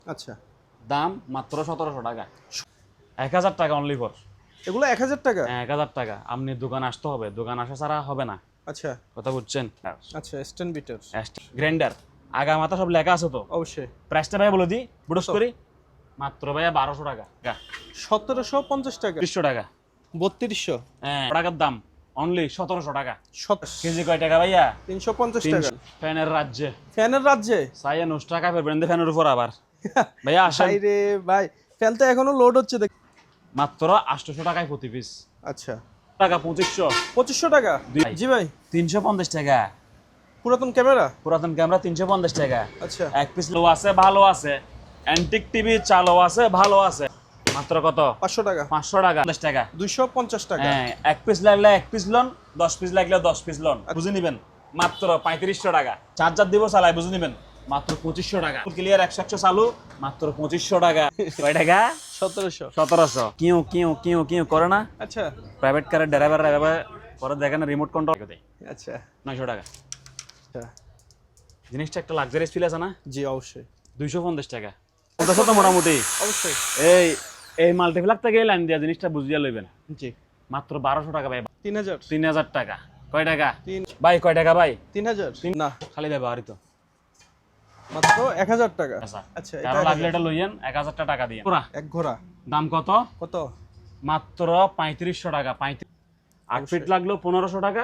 আচ্ছা, দাম মাত্র 1700 টাকা, 1000 টাকা অনলি ফর। এগুলো 1000 টাকা? হ্যাঁ, 1000 টাকা। আপনি দোকান আসতে হবে, দোকান আসা ছাড়া হবে না। আচ্ছা কথা বুঝছেন? আচ্ছা, স্ট্যান্ড বিটার গ্রাইন্ডার আগা মাথা সব লেখা আছে তো। অবশ্যই। প্রাইসটা ভাই বলে দিই, বুটস কত? করি। মাত্র ভাইয়া 1200 টাকা, 1750 টাকা? 300 টাকা। 3200? হ্যাঁ, টাকার দাম অনলি 1700 টাকা। 27 কেজি কয় টাকা ভাইয়া? 350 টাকা। 300। ফ্যানের রাজ্যে ফ্যানের রাজ্যে? সাইয়া নষ্ট টাকা ফেলবেন ফ্যানের উপর আবার। ভাইয়া আসেন। ভাই রে ভাই, ফ্যান তো এখনো লোড হচ্ছে দেখ। মাত্র 800 টাকায় প্রতি পিস। আচ্ছা, টাকা 2500। 2500 টাকা? ভাই। জি ভাই। 350 টাকা। পুরাতন ক্যামেরা? পুরাতন ক্যামেরা 350 টাকা। আচ্ছা, এক পিস লো আছে, ভালো আছে। অ্যান্টিক টিভি চালও আছে, ভালো আছে। মাত্র কত? 500 টাকা? 500 টাকা। 50 টাকা। 250 টাকা? হ্যাঁ, এক পিস লাগলে এক পিস লোন, 10 পিস লাগলে 10 পিস লোন, বুঝে নিবেন। মাত্র 3500 টাকা। চার্জার দিব চালাই, বুঝে নিবেন। মাত্র 2500 টাকা। ক্লিয়ার 100 চালু, মাত্র 2500 টাকা। কয় টাকা? 1700? 1700। কিউ কিউ কিউ কিউ করে না? আচ্ছা প্রাইভেট কারের ড্রাইভাররা এভাবে করে, দেখেন রিমোট কন্ট্রোল করে দেয়। আচ্ছা 900 টাকা। আচ্ছা। জিনিসটা একটা লাক্সারিয়াস ফিল আছে না? জি অবশ্যই। 250 টাকা। ওটা তো মোটামুটি। অবশ্যই। এই এই মাল্টিপ্লাক থেকে লাইন দিয়া জিনিসটা বুঝিয়া লইবেন। জি। মাত্র 1200 টাকা ভাই। 3000? 3000 টাকা। কয় টাকা? 3 ভাই কয় টাকা ভাই? 3000 না, খালি ব্যবহারিত। মাত্র 1000 টাকা? আচ্ছা, আচ্ছা, কারো এটা লাগলে এটা লইয়েন, 1000 টাকা দিয়ে। এক ঘোড়া দাম কত? কত? মাত্র 3500 টাকা। 8 ফিট অবশ্যই। লাগলো 1500 টাকা,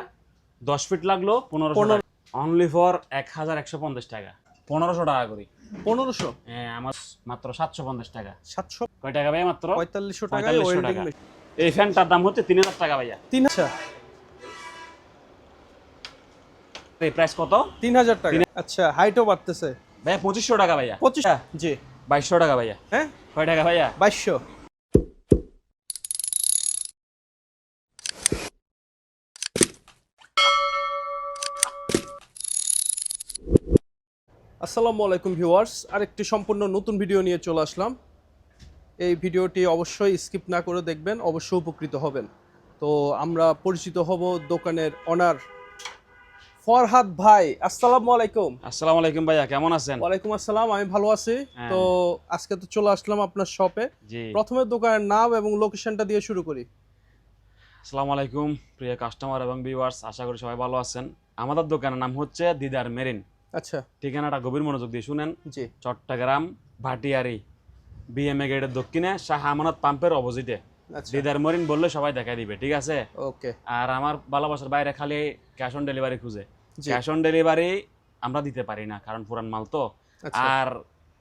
10 ফিট লাগলো 1500 টাকা। অনলি ফর 1150 টাকা। 1500 টাকা করি। 1500? হ্যাঁ, আমার মাত্র 750 টাকা। 700? কয় টাকা ভাই? মাত্র 4500 টাকায় 4500 ওয়েল্ডিং টাকা। মেশিন। এই ফ্যানটার দাম হচ্ছে 3000 টাকা ভাইয়া। 3000? এই প্রাইস কত? 3000 টাকা? আচ্ছা, হাইটও বাড়তেছে। ভাইয়া 2500 টাকা ভাইয়া। 25? জি। 2200 টাকা ভাইয়া। হ্যাঁ, কয় টাকা ভাইয়া? 2200? আসসালামু আলাইকুম ভিউয়ার্স, আরেকটি সম্পূর্ণ নতুন ভিডিও নিয়ে চলে আসলাম। এই ভিডিওটি অবশ্যই স্কিপ না করে দেখবেন, অবশ্যই উপকৃত হবেন। তো আমরা পরিচিত হব দোকানের অনার ফরহাদ ভাই। আসসালামু আলাইকুম। আসসালামু আলাইকুম ভাইয়া, কেমন আছেন? ওয়ালাইকুম আসসালাম, আমি ভালো আছি। হ্যাঁ। তো আজকে তো চলে আসলাম আপনার শপে। জি। প্রথমে দোকানের নাম এবং লোকেশনটা দিয়ে শুরু করি। আসসালামু আলাইকুম প্রিয় কাস্টমার এবং ভিউয়ার্স, আশা করি সবাই ভালো আছেন। আমাদের দোকানের নাম হচ্ছে দিদার মেরিন। আচ্ছা। ঠিকানাটা গভীর মনোযোগ দিয়ে শুনেন। জি। চট্টগ্রাম ভাটিয়ারি বিএমএ গেটের দক্ষিণে শাহ আমানত পাম্পের অপোজিটে আচ্ছা। দিদার মেরিন বললে সবাই দেখাই দিবে, ঠিক আছে? ওকে। আর আমার ভালোবাসার বাইরে খালি ক্যাশ অন ডেলিভারি খুঁজে। জি। ক্যাশ অন ডেলিভারি আমরা দিতে পারি না, কারণ পুরান মাল তো। আচ্ছা। আর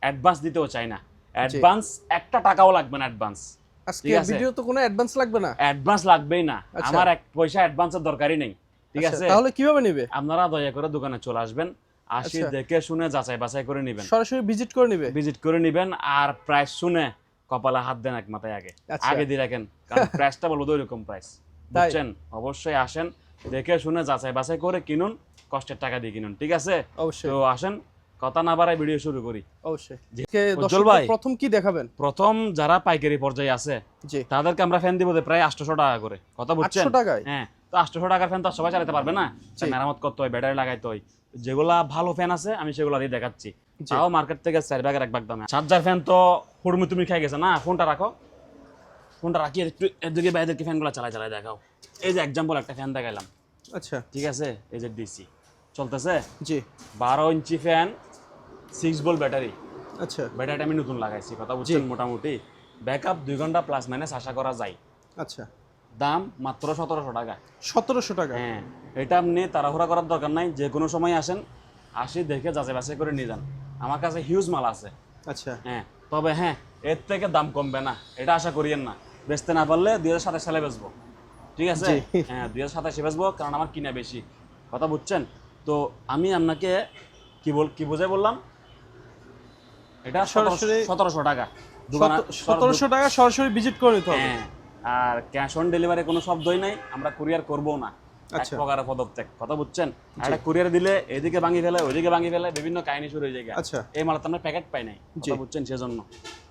অ্যাডভান্স দিতেও চাই না। অ্যাডভান্স একটা টাকাও লাগবে না। অ্যাডভান্স আজকে ঠিক আছে? ভিডিও তো কোনো অ্যাডভান্স লাগবে না? অ্যাডভান্স লাগবেই না। আচ্ছা। আমার এক পয়সা অ্যাডভান্সের দরকারই নেই, ঠিক আচ্ছা, আছে? তাহলে কিভাবে নেবে? আপনারা দয়া করে দোকানে চলে আসবেন, আসি আচ্ছা। দেখে শুনে যাচাই বাছাই করে নেবেন, সরাসরি ভিজিট করে নেবে? ভিজিট করে নেবেন। আর প্রাইস শুনে কপালে হাত দেন এক মাথায় আগে, আচ্ছা। আগে দিয়ে রাখেন, কারণ প্রাইসটা বলবো তো ওইরকম প্রাইস, তাই? বুঝছেন? অবশ্যই আসেন, দেখে শুনে যাচাই বাছাই করে কিনুন, কষ্টের টাকা দিয়ে কিনুন, ঠিক আছে? অবশ্যই। তো আসেন, কথা না বাড়াই ভিডিও শুরু করি। অবশ্যই। জি। কে উজ্জ্বল দর্শকদের ভাই। প্রথম কি দেখাবেন? প্রথম যারা পাইকারি পর্যায়ে আছে জি। তাদেরকে আমরা ফ্যান দিব প্রায় 800 টাকা করে, কথা বুঝছেন? 800 টাকায়? হ্যাঁ, তো 800 টাকার ফ্যান তো আর সবাই চালাতে পারবে না, মেরামত করতে হয়, ব্যাটারি লাগাইতে হয়। যেগুলা ভালো ফ্যান আছে আমি সেগুলো দিয়ে দেখাচ্ছি, জি। তাও মার্কেট থেকে 4 ভাগের 1 ভাগ দামে। চার্জার ফ্যান তো হুড়মুড়ি তুমি খাই গেছে না। ফোনটা রাখো, ফোনটা রাখি একটু এদিকে বাইরের ফ্যানগুলো চালাই চালাই দেখাও। এই যে এক্সাম্পল একটা ফ্যান দেখাইলাম, আচ্ছা। ঠিক আছে? এই যে ডিসি চলতেছে, জি। 12 ইঞ্চি ফ্যান, 6 ভোল্ট ব্যাটারি। আচ্ছা। ব্যাটারিটা আমি নতুন লাগাইছি, কথা বুঝছেন? মোটামুটি ব্যাকআপ 2 ঘন্টা প্লাস মাইনাস আশা করা যায়। আচ্ছা। দাম মাত্র 1700 টাকা। 1700 টাকা? হ্যাঁ, এটা আপনি তাড়াহুড়া করার দরকার নাই, যে কোনো সময় আসেন, আসি দেখে যাচাই বাছাই করে নিয়ে যান। আমার কাছে হিউজ মাল আছে। আচ্ছা। হ্যাঁ, তবে হ্যাঁ, এর থেকে দাম কমবে না, এটা আশা করিয়েন না। বেচতে না পারলে 2027 সালে বেচবো, ঠিক আছে? জি। হ্যাঁ, 2027 বেচবো, কারণ আমার কিনা বেশি, কথা বুঝছেন? তো আমি আপনাকে কি বুঝাই বললাম, এটা সরাসরি 1700 টাকা। দোকানে 1700 টাকা সরাসরি ভিজিট করে নিতে হবে? হ্যাঁ, আর ক্যাশ অন ডেলিভারি কোনো শব্দই নাই, আমরা কুরিয়ার করবো না। এক আচ্ছা। প্রকারের পদত্যাগ, কথা বুঝছেন? আর একটা কুরিয়ার দিলে এদিকে ভাঙি ফেলে ওইদিকে ভাঙি ফেলে, বিভিন্ন কাহিনী শুরু হয়ে যায়। আচ্ছা। এই মাল তো আমরা প্যাকেট পাই নাই, জি। কথা বুঝছেন? সেজন্য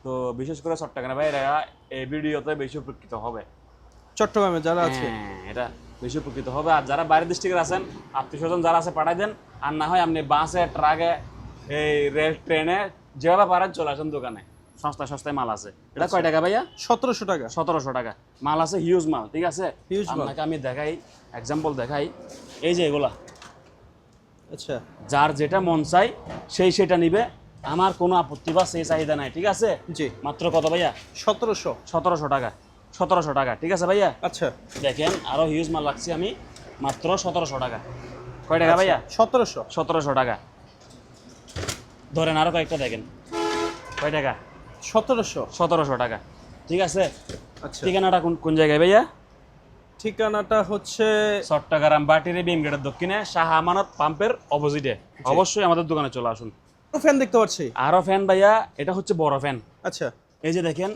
তো বিশেষ করে চট্টগ্রাম ভাইরা এই ভিডিওতে বেশি উপকৃত হবে। চট্টগ্রামে যারা আছে? হ্যাঁ, এটা বেশি উপকৃত হবে। আর যারা বাইরের ডিস্ট্রিক্টের আছেন, আত্মীয় স্বজন যারা আছে পাঠাই দেন। আর না হয় আপনি বাসে, ট্রাকে, এই রেল, ট্রেনে যেভাবে পারেন চলে আসেন দোকানে, সস্তায় সস্তায় মাল আছে। এটা কয় টাকা ভাইয়া? 1700 টাকা। 1700 টাকা মাল আছে, হিউজ মাল, ঠিক আছে। Huge মাল। আপনাকে আমি দেখাই, এক্সাম্পল দেখাই, এই যে এগুলা, আচ্ছা যার যেটা মন চাই সেই সেটা নিবে, আমার কোনো আপত্তি বা সেই চাহিদা নাই, ঠিক আছে। জি। মাত্র কত ভাইয়া? 1700। 1700 টাকা, 1700 টাকা, ঠিক আছে ভাইয়া। আচ্ছা দেখেন আরো হিউজ মাল রাখছি আমি, মাত্র 1700 টাকা। কয় টাকা ভাইয়া? 1700। 1700 টাকা। ধরেন আরো কয়েকটা দেখেন, কয় টাকা? 1700। 1700 টাকা, ঠিক আছে। আচ্ছা ঠিকানাটা কোন কোন জায়গায় ভাইয়া? ঠিকানাটা হচ্ছে চট্টগ্রাম বাটির বিএম গেটের দক্ষিণে শাহ আমানত পাম্পের অপোজিটে। অবশ্যই আমাদের দোকানে চলে আসুন। ফ্যান দেখতে পাচ্ছি। আরো ফ্যান ভাইয়া, এটা হচ্ছে বড় ফ্যান। আচ্ছা এই যে দেখেন,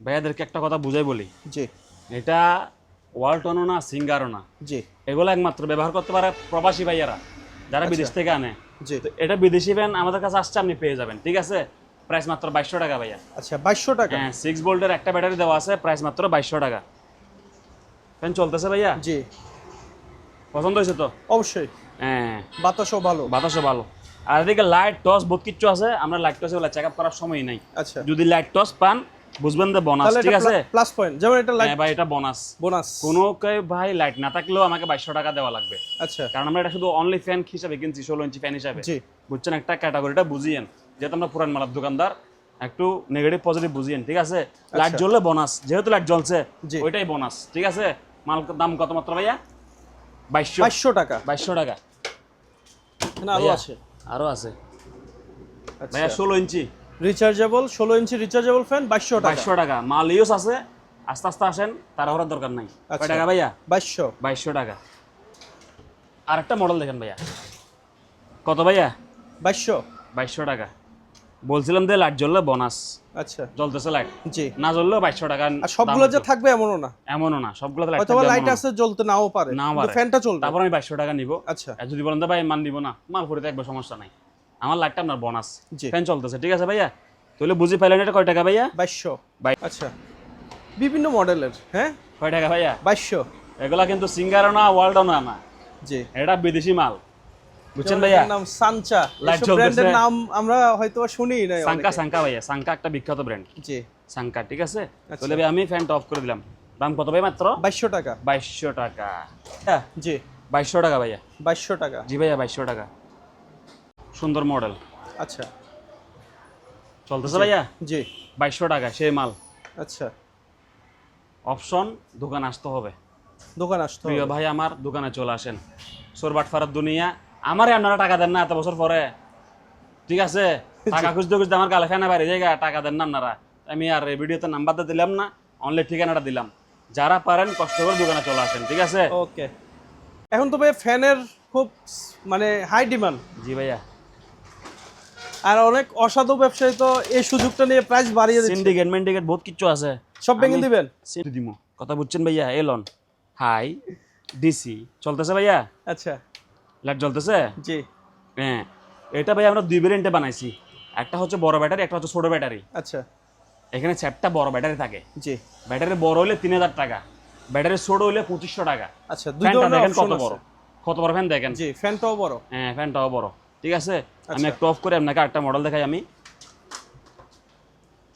ভাইয়াদেরকে একটা কথা বুঝাই বলি, জি এটা ওয়ালটনও না, সিঙ্গারও না, জি এগুলো একমাত্র ব্যবহার করতে পারে প্রবাসী ভাইয়ারা, যারা বিদেশ থেকে আনে। জি। তো এটা বিদেশি ফ্যান আমাদের কাছে আসছে, আপনি পেয়ে যাবেন, ঠিক আছে। প্রাইস মাত্র 2200 টাকা ভাইয়া। আচ্ছা 2200 টাকা। হ্যাঁ, 6 ভোল্টের একটা ব্যাটারি দেওয়া আছে, প্রাইস মাত্র 2200 টাকা। ফ্যান চলতেছে ভাইয়া? জি পছন্দ হয়েছে তো? অবশ্যই। হ্যাঁ, বাতাসও ভালো। বাতাসও ভালো। আর এদিকে লাইট টস বহুত কিছু আছে, আমরা লাইট টসে চেক আপ করার সময় নাই। আচ্ছা যদি লাইট টস পান বুঝবেন যে বোনাস, তাহলে ঠিক এটা আছে। প্লাস পয়েন্ট, যেমন এটা লাইট হ্যাঁ ভাই, এটা বোনাস। বোনাস। কোনো ভাই লাইট না থাকলেও আমাকে 2200 টাকা দেওয়া লাগবে, আচ্ছা কারণ আমরা এটা শুধু অনলি ফ্যান হিসাবে কিনছি, 16 ইঞ্চি ফ্যান হিসাবে। জি বুঝছেন, একটা ক্যাটাগরিটা বুঝিয়েন, যেহেতু আমরা পুরান মালার দোকানদার, একটু নেগেটিভ পজিটিভ বুঝিয়েন, ঠিক আছে। লাইট জ্বললে বোনাস, যেহেতু লাইট জ্বলছে জি। ওইটাই বোনাস, ঠিক আছে। মাল দাম কত মাত্র ভাইয়া? 2200। 2200 টাকা। 2200 টাকা। এখানে আরো ভাইয়া, আছে। আরো আছে আচ্ছা ভাইয়া, 16 ইঞ্চি রিচার্জেবল, 16 ইঞ্চি রিচার্জেবল ফ্যান 2200 টাকা। 2200 টাকা। মাল ইউজ আছে, আস্তে আস্তে আসেন, তাড়াহুড়ার দরকার নাই। কয় আচ্ছা। টাকা ভাইয়া? 2200। 2200 টাকা। আরেকটা মডেল দেখেন ভাইয়া, কত ভাইয়া? 2200। 2200 টাকা। বলছিলাম যে লাইট জ্বললে বোনাস, আচ্ছা জ্বলতেছে লাইট, জি। না জ্বললেও 2200 টাকা। আর সবগুলো যে থাকবে এমনও না, এমনও না, সবগুলো লাইট হয়তো লাইট আছে জ্বলতে নাও পারে, কিন্তু ফ্যানটা চলবে। তারপর আমি 2200 টাকা নিব। আচ্ছা আর যদি বলেন যে ভাই মান নিব না, মাল পরে থাকবে, সমস্যা নাই, আমার লাইটটা আপনার বোনাস। জি। ফ্যান চলতেছে, ঠিক আছে ভাইয়া। তাহলে বুঝি পাইলেন এটা কয় টাকা ভাইয়া? 2200। বাই- আচ্ছা বিভিন্ন মডেলের, হ্যাঁ কয় টাকা ভাইয়া? 2200। এগুলা কিন্তু সিঙ্গারও না, ওয়ার্ল্ডও না, জি। এটা বিদেশি মাল, বুঝছেন যেমন ভাইয়া। এটার নাম সানচা, লাইট এইসব জ্বলতেছে। ব্র্যান্ডের নাম আমরা হয়তো শুনিই নাই সাঙ্কা, অনেকে। সাঙ্কা ভাইয়া, সাঙ্কা একটা বিখ্যাত ব্র্যান্ড, জি সাঙ্কা, ঠিক আছে। আচ্ছা। তাহলে ভাই আমি ফ্যানটা অফ করে দিলাম। দাম কত ভাই? মাত্র 2200 টাকা। 2200 টাকা। হ্যাঁ, জি 2200 টাকা ভাইয়া। 2200 টাকা। জি ভাইয়া, 2200 টাকা। সুন্দর মডেল আচ্ছা চলতেছে ভাইয়া। জি 2200 টাকা সেই মাল। আচ্ছা অপশন, দোকান আসতে হবে। দোকান আসতে প্রিয় হবে। ভাই আমার, দোকানে চলে আসেন। সোরবাট ফারাদ দুনিয়া, আমারে আপনারা টাকা দেন না এত বছর পরে, ঠিক আছে। টাকা খুঁজতে খুঁজতে আমার গালে ফেনা বাইরে জায়গা, টাকা দেন না আপনারা। আমি আর এই ভিডিওতে নাম্বারটা দিলাম না, অনলি ঠিকানাটা দিলাম। যারা পারেন কষ্ট করে দোকানে চলে আসেন, ঠিক আছে। ওকে। এখন তো ভাই ফ্যানের খুব মানে হাই ডিমান্ড, জি ভাইয়া। আর অনেক অসাধু ব্যবসায়ী তো এই সুযোগটা নিয়ে প্রাইস বাড়িয়ে দিচ্ছে। সিন্ডিকেট মেন্ডিকেট বহুত কিছু আছে, সব ভেঙে দিবেন। দিমু কথা বুঝছেন ভাইয়া। এলন হাই ডিসি চলতেছে ভাইয়া, আচ্ছা লাইট জ্বলতেছে। জি হ্যাঁ, এটা ভাই আমরা দুই ভেরিয়েন্টে বানাইছি, একটা হচ্ছে বড় ব্যাটারি, একটা হচ্ছে ছোট ব্যাটারি। আচ্ছা এখানে চ্যাপটা বড় ব্যাটারি থাকে, জি ব্যাটারি বড় হলে 3000 টাকা, ব্যাটারি ছোট হলে 2500 টাকা। আচ্ছা দুই ফ্যানটা ধরনের দেখেন অপশন কত আছে। বড়, কত বড় ফ্যান দেখেন। জি ফ্যানটাও বড়। হ্যাঁ, ফ্যানটাও বড়, ঠিক আছে। আমি আচ্ছা। একটু অফ করে আপনাকে আরেকটা মডেল দেখাই। আমি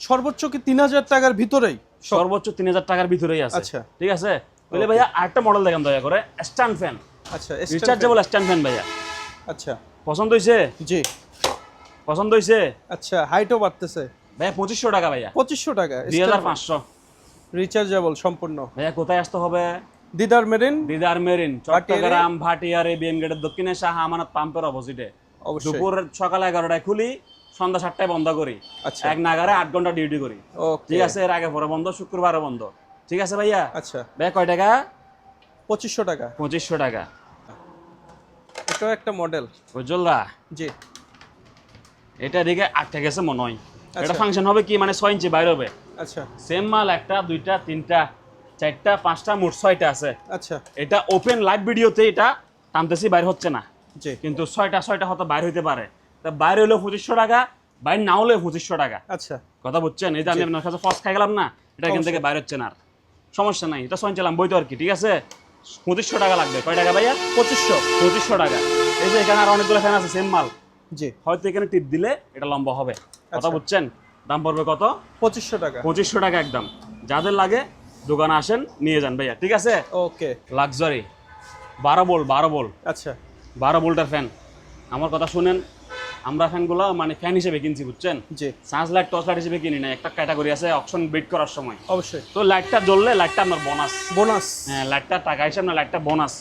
সর্বোচ্চ কি 3000 টাকার ভিতরেই? সর্বোচ্চ 3000 টাকার ভিতরেই আছে, আচ্ছা। ঠিক আছে। তাহলে ভাইয়া আরেকটা মডেল দেখেন দয়া করে, স্ট্যান্ড ফ্যান, আচ্ছা রিচার্জেবল স্ট্যান্ড ফ্যান ভাইয়া। আচ্ছা পছন্দ হইছে? জি পছন্দ হইছে আচ্ছা। হাইটও বাড়তেছে। ভাইয়া 2500 টাকা ভাইয়া। 2500 টাকা 2500 রিচার্জেবল সম্পূর্ণ। ভাইয়া। কোথায় আসতে হবে? দিদার মেরিন, দিদার মেরিন, চট্টগ্রাম ভাটিয়ারে বিএম গেটের দক্ষিণে শাহ আমানত পাম্পের অপোজিটে। অবশ্যই। দুপুর সকাল 11টায় খুলি, সন্ধ্যা 7টায় বন্ধ করি। আচ্ছা এক নাগারে 8 ঘন্টা ডিউটি করি, ওকে ঠিক আছে। এর আগে পরে বন্ধ, শুক্রবারে বন্ধ, ঠিক আছে ভাইয়া। আচ্ছা ভাইয়া কয় টাকা? 2500 টাকা। 2500 টাকা। এটাও একটা মডেল। বুঝলা, জি এটা দিকে 8 গেছে মনে হয়। এটা আচ্ছা। ফাংশন হবে কি, মানে 6 ইঞ্চি বাইরে হবে। আচ্ছা সেম মাল একটা, দুইটা, তিনটা, চারটা, পাঁচটা, মোট 6টা আছে। আচ্ছা এটা ওপেন লাইভ ভিডিওতে এটা টানতেছি, বাইরে হচ্ছে না, জি কিন্তু 6টা হয়তো বাইরে হইতে পারে। তা বাইরে হলেও 2500 টাকা, বাইরে না হলেও 2500 টাকা। আচ্ছা কথা বুঝছেন? এই যে আমি আপনার কাছে ফস খাই গেলাম না, এটা এখান থেকে বাইরে হচ্ছে না, আর সমস্যা নাই, এটা সঞ্চালাম বইতো আর কি, ঠিক আছে। 2500 টাকা লাগবে। কয় টাকা ভাইয়া? 2500। 2500 টাকা। এই যে এখানে আর অনেকগুলো ফ্যান আছে সেম মাল, জি হয়তো এখানে টিপ দিলে এটা লম্বা হবে, কথা বুঝছেন? দাম পড়বে কত? 2500 টাকা। 2500 টাকা একদম। যাদের লাগে দোকানে আসেন নিয়ে যান ভাইয়া, ঠিক আছে? ওকে। লাক্সারি 12 ভোল্ট আচ্ছা 12 ভোল্টের ফ্যান। আমার কথা শুনেন, আমরা ফ্যানগুলো মানে ফ্যান হিসেবে কিনছি, বুঝছেন? জি সার্চ লাইট টর্চ লাইট হিসেবে কিনি না, একটা ক্যাটাগরি আছে অপশন বিট করার সময়। অবশ্যই। তো লাইটটা জ্বললে লাইটটা আপনার বোনাস। বোনাস। হ্যাঁ, লাইটটা টাকা হিসাব না, লাইটটা বোনাস।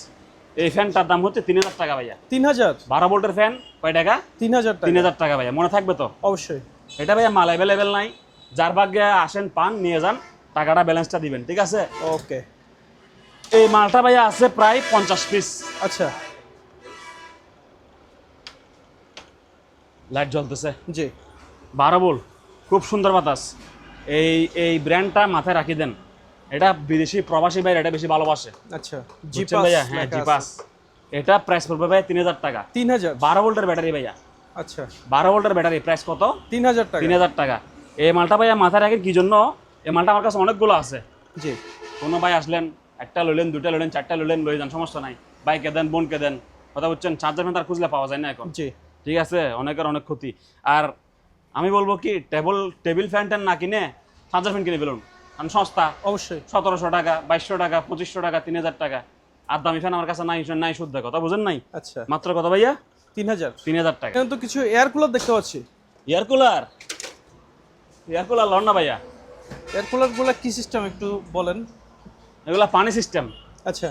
এই ফ্যানটার দাম হচ্ছে 3000 টাকা ভাইয়া। 3000? 12 ভোল্টের ফ্যান কয় টাকা? 3000 টাকা। 3000 টাকা ভাইয়া, মনে থাকবে তো? অবশ্যই। এটা ভাইয়া মাল অ্যাভেলেবেল নাই, যার ভাগ্যে আসেন পান নিয়ে যান, টাকাটা ব্যালেন্সটা দিবেন, ঠিক আছে? ওকে। এই মালটা ভাইয়া আছে প্রায় 50 পিস। আচ্ছা লাইট জ্বলতেছে, জি 12 ভোল্ট, খুব সুন্দর বাতাস। এই ব্র্যান্ডটা মাথায় রাখি দেন, এটা বিদেশি প্রবাসী ভাইরা এটা বেশি ভালোবাসে। আচ্ছা বুঝছেন ভাইয়া? হ্যাঁ জিপাস। এটা প্রাইস পড়বে ভাই 3000 টাকা। 3000? 12 ভোল্টের ব্যাটারি ভাইয়া। আচ্ছা 12 ভোল্টের ব্যাটারি প্রাইস কত? 3000 টাকা। 3000 টাকা। এই মালটা ভাইয়া মাথায় রাখেন কি জন্য, এই মালটা আমার কাছে অনেকগুলো আছে। জি কোনো ভাই আসলেন, একটা লইলেন, দুটা লইলেন, চারটা লইলেন, লই যান, সমস্যা নাই। ভাইকে দেন, বোনকে দেন, কথা বুঝছেন? চার্জার ফ্যান তার খুঁজলে পাওয়া যায় না এখন, জি ঠিক আছে? অনেকের অনেক ক্ষতি। আর আমি বলবো কি, টেবিল ফ্যান ট্যান না কিনে চার্জার ফ্যান কিনে ফেলুন, কারণ সস্তা। অবশ্যই। 1700 টাকা, 2200 টাকা, 2500 টাকা, 3000 টাকা। আর দামি ফ্যান আমার কাছে নাই শুদ্ধ, কথা বুঝেন নাই? আচ্ছা মাত্র কত ভাইয়া? 3000। 3000 টাকা। এখানে তো কিছু এয়ার কুলার দেখতে পাচ্ছি। এয়ার কুলার লন না ভাইয়া, এয়ার কুলারগুলো কি সিস্টেম একটু বলেন? এগুলা পানি সিস্টেম। আচ্ছা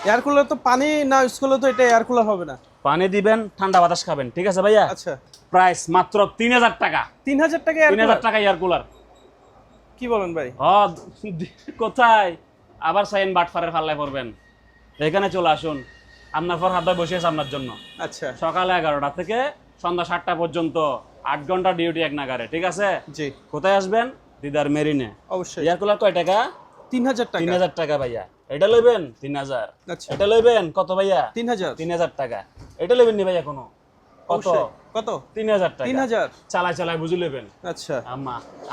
এয়ার কুলার তো পানি না ইউজ করলে তো এটা এয়ার কুলার হবে না। পানি দিবেন, ঠান্ডা বাতাস খাবেন, ঠিক আছে ভাইয়া? আচ্ছা প্রাইস মাত্র 3000 টাকা। 3000 টাকা এয়ার 3000 কুলার? টাকা এয়ার কুলার। কি বলেন ভাই? কোথায় আবার সাইন বাটফারের ফাল্লায় পড়বেন? এখানে চলে আসুন, আপনার পর হাত বসে আছে আপনার জন্য। আচ্ছা সকালে 11টা থেকে সন্ধ্যা 7টা পর্যন্ত 8 ঘন্টা ডিউটি এক নাগারে, ঠিক আছে? জি কোথায় আসবেন? দিদার মেরিনে। অবশ্যই। এয়ার কুলার কয় টাকা? 3000 টাকা। 3000 টাকা ভাইয়া। এটা লইবেন 3000। আচ্ছা এটা লইবেন কত ভাইয়া? 3000। 3000 টাকা। এটা লইবেন নি ভাইয়া কোনো? কত? অবশ্যই। কত? 3000 টাকা। 3000? চালাই বুঝি লইবেন। আচ্ছা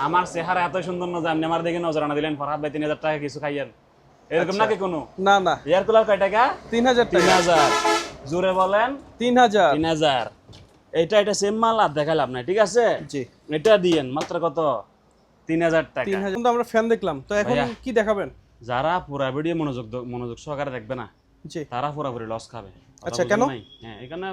আমার চেহারা এত সুন্দর না যে আপনি আমার দিকে নজরানা দিলেন, ফরহাদ ভাই 3000 টাকা কিছু খাইয়েন, এরকম নাকি কোনো? না না এয়ার কুলার কয় টাকা? 3000 টাকা। 3000। জোরে বলেন। 3000। 3000। এটা সেম মাল আর দেখাইলাম আপনার, ঠিক আছে? জি এটা দিয়েন মাত্র কত? 3000 টাকা। 3000 তো আমরা ফ্যান দেখলাম, তো এখন ভাইয়া। কি দেখাবেন? যারা পুরা ভিডিও মনোযোগ সহকারে দেখবে না, জি তারা পুরোপুরি লস খাবে। কথা আচ্ছা, বুঝেন কেন? নাই? হ্যাঁ, এখানে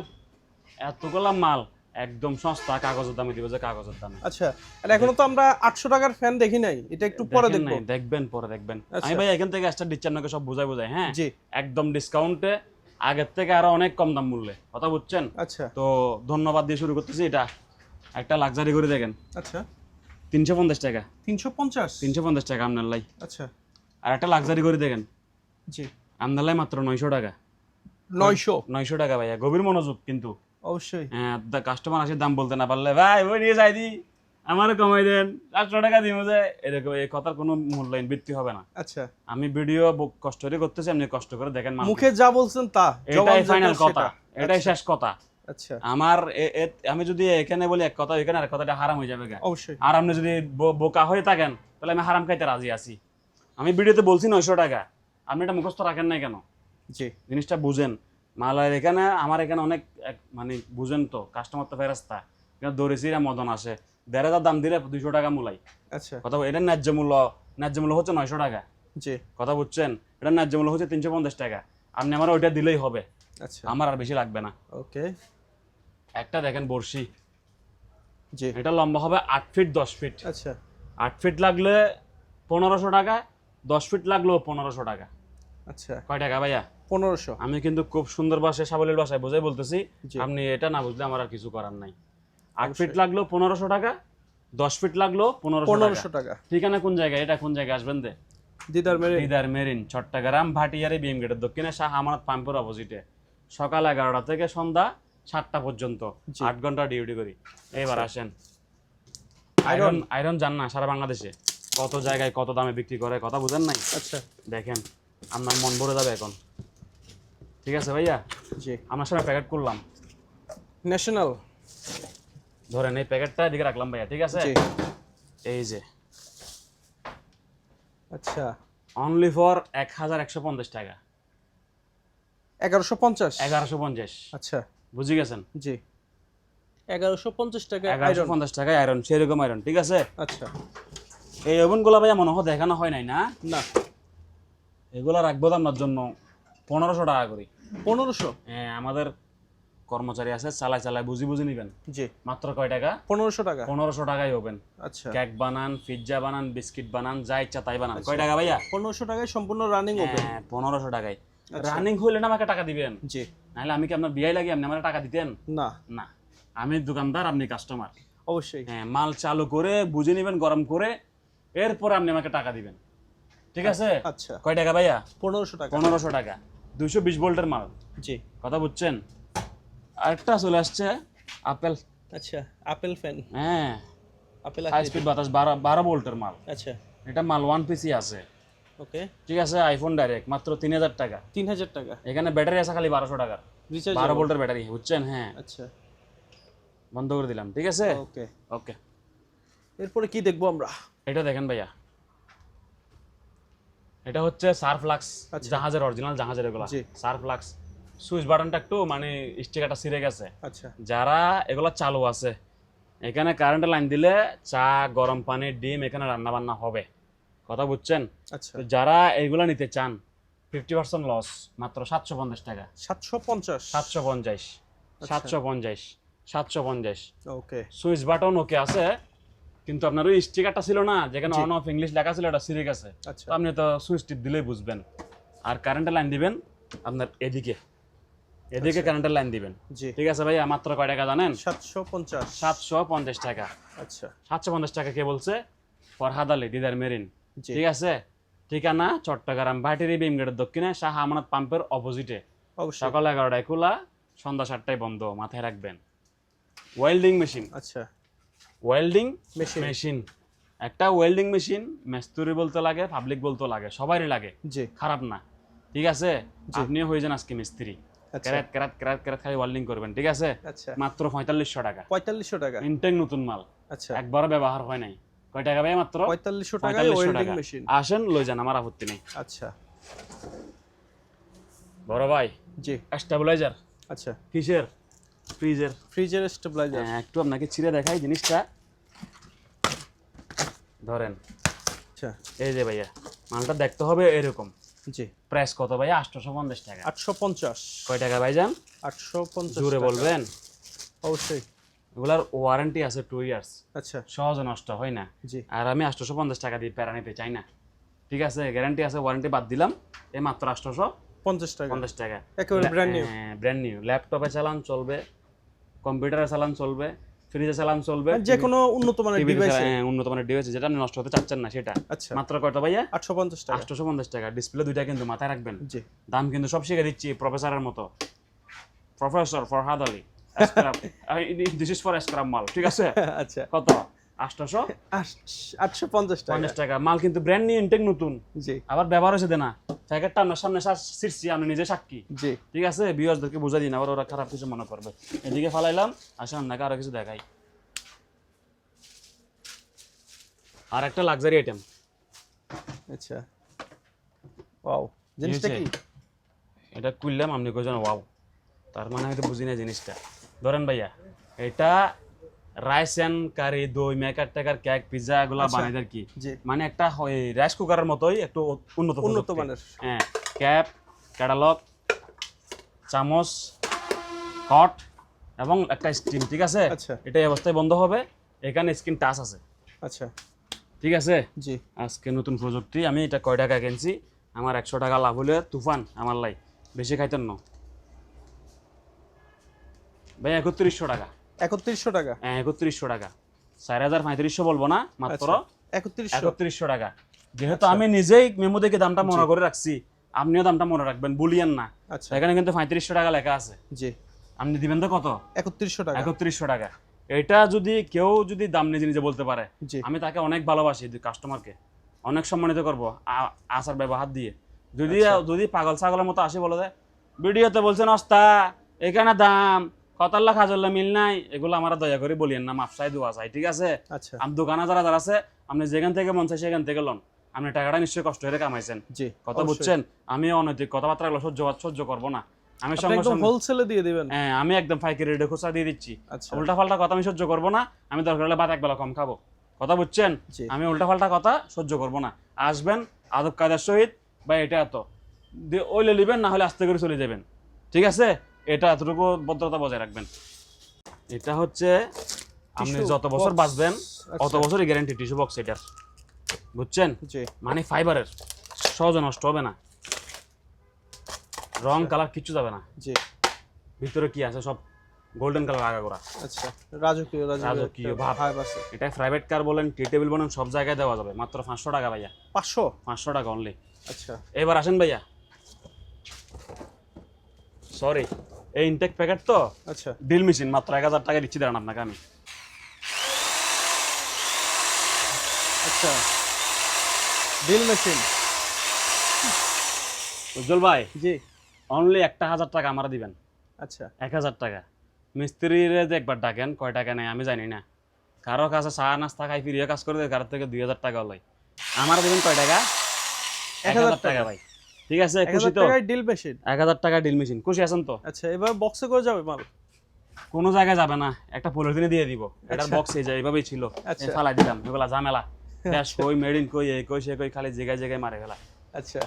এতগুলা মাল একদম সস্তা, কাগজের দামে দিব, যে কাগজের দামে। আচ্ছা আর এখনো তো আমরা 800 টাকার ফ্যান দেখি নাই, এটা একটু পরে দেখেন দেখবো। নাই, দেখবেন পরে দেখবেন। আচ্ছা। আমি ভাই এখান থেকে এক্সট্রা দিচ্ছি আপনাকে, সব বুঝাই হ্যাঁ, জি একদম ডিসকাউন্টে, আগের থেকে আরো অনেক কম দাম মূল্যে, কথা বুঝছেন? আচ্ছা তো ধন্যবাদ দিয়ে শুরু করতেছি। এটা একটা লাক্সারি করে দেখেন, আচ্ছা 350 টাকা। 350? 350 টাকা আপনার লাই। আচ্ছা আর একটা লাক্সারি করে দেখেন, জি আপনার লাই মাত্র 900 টাকা। 900? 900 টাকা ভাইয়া, গভীর মনোযোগ কিন্তু। অবশ্যই। হ্যাঁ, কাস্টমার আসে দাম বলতে না পারলে, ভাই ওই নিয়ে যাই দি, আমারও কমাই দেন, 400 টাকা দিব, যে এরকম এই কথার কোনো মূল্যায়ন বৃত্তি হবে না। আচ্ছা আমি ভিডিও কষ্ট করে করতেছি, আপনি কষ্ট করে দেখেন। মুখে যা বলছেন তা এটাই জবাব ফাইনাল যেটা কথা, সেটা। এটাই আচ্ছা, শেষ কথা। আচ্ছা আমার আমি যদি এখানে বলি এক কথা, এখানে আর কথাটা হারাম হয়ে যাবে। অবশ্যই। আর আপনি যদি বোকা হয়ে থাকেন, তাহলে আমি হারাম খাইতে রাজি আছি। আমি ভিডিওতে বলছি 900 টাকা, আপনি এটা মুখস্থ রাখেন নাই কেন? জি জিনিসটা বুঝেন। মালার এখানে আমার এখানে অনেক মানে বুঝেন তো, কাস্টমার তো ফেরাস্তা, এখানে দৌড়েছিরা মদন আসে, 1500 দাম দিলে 200 টাকা মূলাই। আচ্ছা কথা এটা ন্যায্য মূল্য হচ্ছে 900 টাকা, জি কথা বুঝছেন? এটা ন্যায্য মূল্য হচ্ছে 350 টাকা। আপনি আমার ওইটা দিলেই হবে, আচ্ছা আমার আর বেশি লাগবে না। ওকে একটা দেখেন বর্ষি, জি এটা লম্বা হবে 8 ফিট 10 ফিট। আচ্ছা 8 ফিট লাগলে 1500 টাকা, 10 ফিট লাগলেও 1500 টাকা। আচ্ছা কয় টাকা ভাইয়া? 1500। আমি কিন্তু খুব সুন্দর ভাষায়, সাবলীল ভাষায় বোঝাই বলতেছি, জি। আপনি এটা না বুঝলে আমার আর কিছু করার নাই। 8 অবশ্যই। ফিট লাগলো 1500 টাকা, 10 ফিট লাগলো 1500 টাকা। ঠিকানা কোন জায়গায়? এটা কোন জায়গায় আসবেন? দিদার মেরিন, চট্টগ্রাম ভাটিয়ারি বিএম গেটের দক্ষিণে শাহ আমানত পাম্পের অপোজিটে। সকাল 11টা থেকে সন্ধ্যা 7টা পর্যন্ত, জি। 8 ঘন্টা ডিউটি করি। এবার আসেন, আয়রন। আয়রন জান না সারা বাংলাদেশে কত জায়গায় কত দামে বিক্রি করে, কথা বুঝেন নাই? আচ্ছা দেখেন, আপনার মন ভরে যাবে এখন। ঠিক আছে ভাইয়া, জি আপনার সামনে প্যাকেট করলাম, ন্যাশনাল। ধরেন এই প্যাকেটটা এদিকে রাখলাম ভাইয়া, ঠিক আছে? জি এই যে আচ্ছা অনলি ফর 1150 টাকা। 1150? 1150। আচ্ছা বুঝে গেছেন? জি 1150 টাকা আয়রন। 1150 টাকায় আয়রন, সেরকম আয়রন, ঠিক আছে। আচ্ছা, এই ওভেনগুলো ভাইয়া মনে হয় দেখানো হয় নাই না? না, এগুলো রাখবো তো আপনার জন্য 1500 টাকা করে। 1500? হ্যাঁ, আমাদের কর্মচারী আছে, চালায় চালায় বুঝি বুঝি নিবেন। জি, মাত্র কয় টাকা? 1500 টাকা। 1500 টাকায় ওভেন। আচ্ছা, কেক বানান, পিৎজা বানান, বিস্কিট বানান, যা ইচ্ছা তাই বানান। কয় টাকা ভাইয়া? 1500 টাকায় সম্পূর্ণ রানিং ওপেন। হ্যাঁ, 1500 টাকায়। আচ্ছা। রানিং হইলে না আমাকে টাকা দিবেন। জি, নাহলে আমি কি আপনার বিয়াই লাগি আপনি আমার টাকা দিতেন? না, না, আমি দোকানদার, আপনি কাস্টমার। অবশ্যই। হ্যাঁ, মাল চালু করে বুঝে নেবেন, গরম করে, এরপরে আপনি আমাকে টাকা দিবেন, ঠিক আছে? আচ্ছা, কয় টাকা ভাইয়া? 1500 টাকা। 1500 টাকা, 220 ভোল্টের মাল। জি, কথা বুঝছেন? আরেকটা চলে আসছে আপেল। আচ্ছা, আপেল ফ্যান, হ্যাঁ, আপেল হাই স্পিড বাতাস, 12 ভোল্টের মাল। আচ্ছা, এটা মাল 1 পিসি আছে, ওকে, ঠিক আছে। আইফোন ডাইরেক্ট, মাত্র 3000 টাকা। 3000 টাকা। এখানে ব্যাটারি আছে খালি 1200 টাকার, রিচার্জ 12 ভোল্টের ব্যাটারি, বুঝছেন? হ্যাঁ, আচ্ছা, বন্ধ করে দিলাম, ঠিক আছে। ওকে। ওকে, এরপরে কি দেখবো আমরা? এটা দেখেন ভাইয়া, এটা হচ্ছে সারফ্লাক্স, আচ্ছা। জাহাজের অরিজিনাল জাহাজের এগুলা জি। সারফ্লাক্স। সুইচ বাটনটা একটু মানে স্টিকারটা ছিঁড়ে গেছে। আচ্ছা, যারা এগুলা চালু আছে, এখানে কারেন্টের লাইন দিলে চা, গরম পানি, ডিম এখানে রান্না বান্না হবে, কথা বুঝছেন? আচ্ছা, তো যারা এইগুলা নিতে চান, 50% লস, মাত্র 750 টাকা। 750? 750, 750, 750। ওকে, সুইচ বাটন ওকে আছে, কিন্তু আপনার ওই স্টিকারটা ছিল না যেখানে অন অফ ইংলিশ লেখা ছিল, এটা ছিঁড়ে গেছে। আচ্ছা, তো আপনি তো সুইচ টিপ দিলেই বুঝবেন। আর কারেন্টের লাইন দিবেন আপনার এদিকে, এদিকে কারেন্টের লাইন দিবেন, জি, ঠিক আছে ভাইয়া। মাত্র কয় টাকা জানেন? 750। 750 টাকা। আচ্ছা, 750 টাকা কে বলছে? ফরহাদ আলী, দিদার মেরিন, জি, ঠিক আছে। ঠিকানা চট্টগ্রাম ভাটিরি বিমগেটের দক্ষিণে শাহ আমানত পাম্পের অপোজিটে। অবশ্যই। সকাল 11টায় খোলা, সন্ধ্যা 7টায় বন্ধ, মাথায় রাখবেন। ওয়েল্ডিং মেশিন, আচ্ছা, ওয়েল্ডিং মেশিন, মেশিন, একটা ওয়েল্ডিং মেশিন মেস্তুরি বলতে লাগে, পাবলিক বলতে লাগে, সবারই লাগে, জি, খারাপ না, ঠিক আছে। আপনিও হয়ে যান আজকে মিস্ত্রি, আচ্ছা, ক্যারাত ক্যারাত ক্যারাত ক্যারাত খালি ওয়েল্ডিং করবেন, ঠিক আছে। আচ্ছা, মাত্র 4500 টাকা, 4500 টাকা। ইনটেক নতুন মাল, আচ্ছা, একবারও ব্যবহার হয় নাই। কয় টাকা ভাই? মাত্র 4500 টাকায় 4500 ওয়েল্ডিং টাকা। মেশিন। আসেন লই যান, আমার আপত্তি নেই। আচ্ছা, বড় ভাই, জি, স্টেবিলাইজার আচ্ছা, কিসের? ফ্রিজের। ফ্রিজের স্টেবিলাইজার। একটু আপনাকে ছিঁড়ে দেখাই জিনিসটা, ধরেন। আচ্ছা, এই যে ভাইয়া, মালটা দেখতে হবে এরকম। জি, প্রাইস কত ভাইয়া? 850 টাকা। 850। কয় টাকা ভাইজান? 850 জোরে টাকা। বলবেন। অবশ্যই। এগুলার ওয়ারেন্টি আছে 2 ইয়ার্স, আচ্ছা, সহজে নষ্ট হয় না। জি, আর আমি 850 টাকা দিয়ে প্যারা নিতে চাই না, ঠিক আছে। গ্যারান্টি আছে, ওয়ারেন্টি বাদ দিলাম, এই মাত্র 850 50 টাকা। টাকা। একেবারে ব্র্যান্ড নিউ। Brand new. ল্যাপটপে চালান চলবে, কম্পিউটারে চালান চলবে, ফ্রিজে চালান চলবে, যে কোনো উন্নত মানের ডিভাইসে। উন্নত মানের ডিভাইস, যেটা আপনি নষ্ট হতে চাচ্ছেন না সেটা। আচ্ছা, মাত্র কত ভাইয়া? 850 টাকা। 850 টাকা। ডিসপ্লে দুইটা কিন্তু মাথায় রাখবেন, জি, দাম কিন্তু সব শিখে দিচ্ছি প্রফেসরের মতো। Professor Farhad Ali, this is for scrum মাল, ঠিক আছে। আচ্ছা, কত? 850 টাকা। 850 টাকা মাল, কিন্তু ব্র্যান্ড নিউ, ইনটেক নতুন, জি, আবার ব্যবহার হয়েছে দেনা। প্যাকেটটা আপনার সামনে ছিড়ছি, আমি নিজে সাক্ষী, জি, ঠিক আছে। ভিউয়ারদেরকে বুঝাই দিন, আবার ওরা খারাপ কিছু মনে করবে। এদিকে ফালাইলাম, আসেন আপনাকে আরো কিছু দেখাই। আর একটা লাক্সারি আইটেম। আচ্ছা, ওয়াও, জিনিসটা কি? এটা খুললাম, আপনি কইছেন ওয়াও, তার মানে আমি তো বুঝি না জিনিসটা। ধরেন ভাইয়া, এটা রাইস এন্ড কারি, দই, মেকার টেকার, কেক, পিৎজা এগুলা বানাই দেয় কি, জি, মানে একটা রাইস কুকারের মতোই, একটু উন্নত উন্নত প্রযুক্তি। মানের। হ্যাঁ, ক্যাপ, ক্যাটালগ, চামচ, কট এবং একটা স্টিম, ঠিক আছে। আচ্ছা, এটা এই অবস্থায় বন্ধ হবে, এখানে স্ক্রিন টাচ আছে, আচ্ছা, ঠিক আছে। জি, আজকে নতুন প্রযুক্তি। আমি এটা কয় টাকা কিনছি? আমার 100 টাকা লাভ হলে তুফান আমার লাই, বেশি খাইতেন না ভাই। 3100 টাকা। 3100 টাকা। হ্যাঁ, 3100 টাকা। 4500 বলবো না, মাত্র 3100। 3100 টাকা। যেহেতু আমি নিজেই মেমো দেখে দামটা মনে করে রাখছি, আপনিও দামটা মনে রাখবেন, বলিয়েন না। আচ্ছা, এখানে কিন্তু 3500 টাকা লেখা আছে। জি, আপনি দিবেন তো কত? 3100 টাকা। 3100 টাকা। এটা যদি কেউ যদি দাম নিজে নিজে বলতে পারে, জি, আমি তাকে অনেক ভালোবাসি, কাস্টমারকে অনেক সম্মানিত করব আচার ব্যবহার দিয়ে। যদি যদি পাগল ছাগলের মতো আসে বলে দেয় ভিডিওতে বলছেন অস্তা এখানে দাম কতাল্লা খাজল্লা মিল নাই, এগুলো আমরা দয়া করে বলিয়েন না, মাপসাই দোয়া চাই, ঠিক আছে। আচ্ছা, আমি দোকানে যারা যারা আছে, আপনি যেখান থেকে মন চাই সেখান থেকে লন, আপনি টাকাটা নিশ্চয়ই কষ্ট করে কামাইছেন, জি, কথা বুঝছেন। আমি অনৈতিক কথাবার্তা সহ্য করবো না। আমি আপনি সঙ্গে একদম সঙ্গে হোলসেলে দিয়ে দিবেন। হ্যাঁ, আমি একদম পাইকারি রেটে খুচরা দিয়ে দিচ্ছি। আচ্ছা। উল্টা পাল্টা কথা আমি সহ্য করবো না, আমি দরকার হলে ভাত একবেলা কম খাবো। কথা বুঝছেন? জি। আমি উল্টা পাল্টা কথা সহ্য করবো না। আসবেন আদব কায়দার সহিত, বা এটা এত দিয়ে ওইলে নেবেন, না হলে আস্তে করে চলে যাবেন। ঠিক আছে, এটা এতটুকু ভদ্রতা বজায় রাখবেন। এটা হচ্ছে আপনি Tissue যত বছর box। বাঁচবেন অত আচ্ছা। বছরই গ্যারান্টি টিস্যু বক্স এটার। বুঝছেন? জি। মানে ফাইবারের, সহজে নষ্ট হবে না, রং কালার কিচ্ছু যাবে না। জি। ভিতরে কি আছে সব গোল্ডেন কালার আগাগোড়া। আচ্ছা, রাজকীয় রাজকীয় একটা ভাব। ভাব আছে। এটা প্রাইভেট কার বলেন, টি টেবিল বলেন, সব জায়গায় দেওয়া যাবে মাত্র 500 টাকা ভাইয়া। 500? 500 টাকা অনলি। আচ্ছা। এবার আসেন ভাইয়া, সরি এই ইনটেক প্যাকেট তো আচ্ছা। ডিল মেশিন মাত্র 1000 টাকা দিচ্ছি, দেন আপনাকে আমি। আচ্ছা, ড্রিল মেশিন। উজ্জ্বল ভাই, জি। অনলি 1000 টাকা আমার দিবেন। আচ্ছা। 1000 টাকা। মিস্ত্রিরে যে একবার ডাকেন, কয় টাকা নেয় আমি জানি না, কারো কাছে চা নাস্তা খাই ফিরিয়ে কাজ করে দেয়, কারোর থেকে 2000 টাকা লয়। আমার দিবেন কয় টাকা? 1000 টাকা ভাই। ঠিক আছে, খুশি 1000 তো? টাকায় ড্রিল মেশিন। 1000 টাকা ডিল মেশিন, খুশি আছেন তো? আচ্ছা, এবার বক্সে করে যাবে মাল? কোনো জায়গায় যাবে না, একটা পলিথিনে দিয়ে দিব। এটার বক্স এই যে এইভাবেই ছিল, আচ্ছা। ফালাই দিলাম, এগুলা ঝামেলা। গ্যাস কই, মেড ইন কই, এই কই সে কই, খালি জায়গায় জায়গায় মারে ফেলা। আচ্ছা।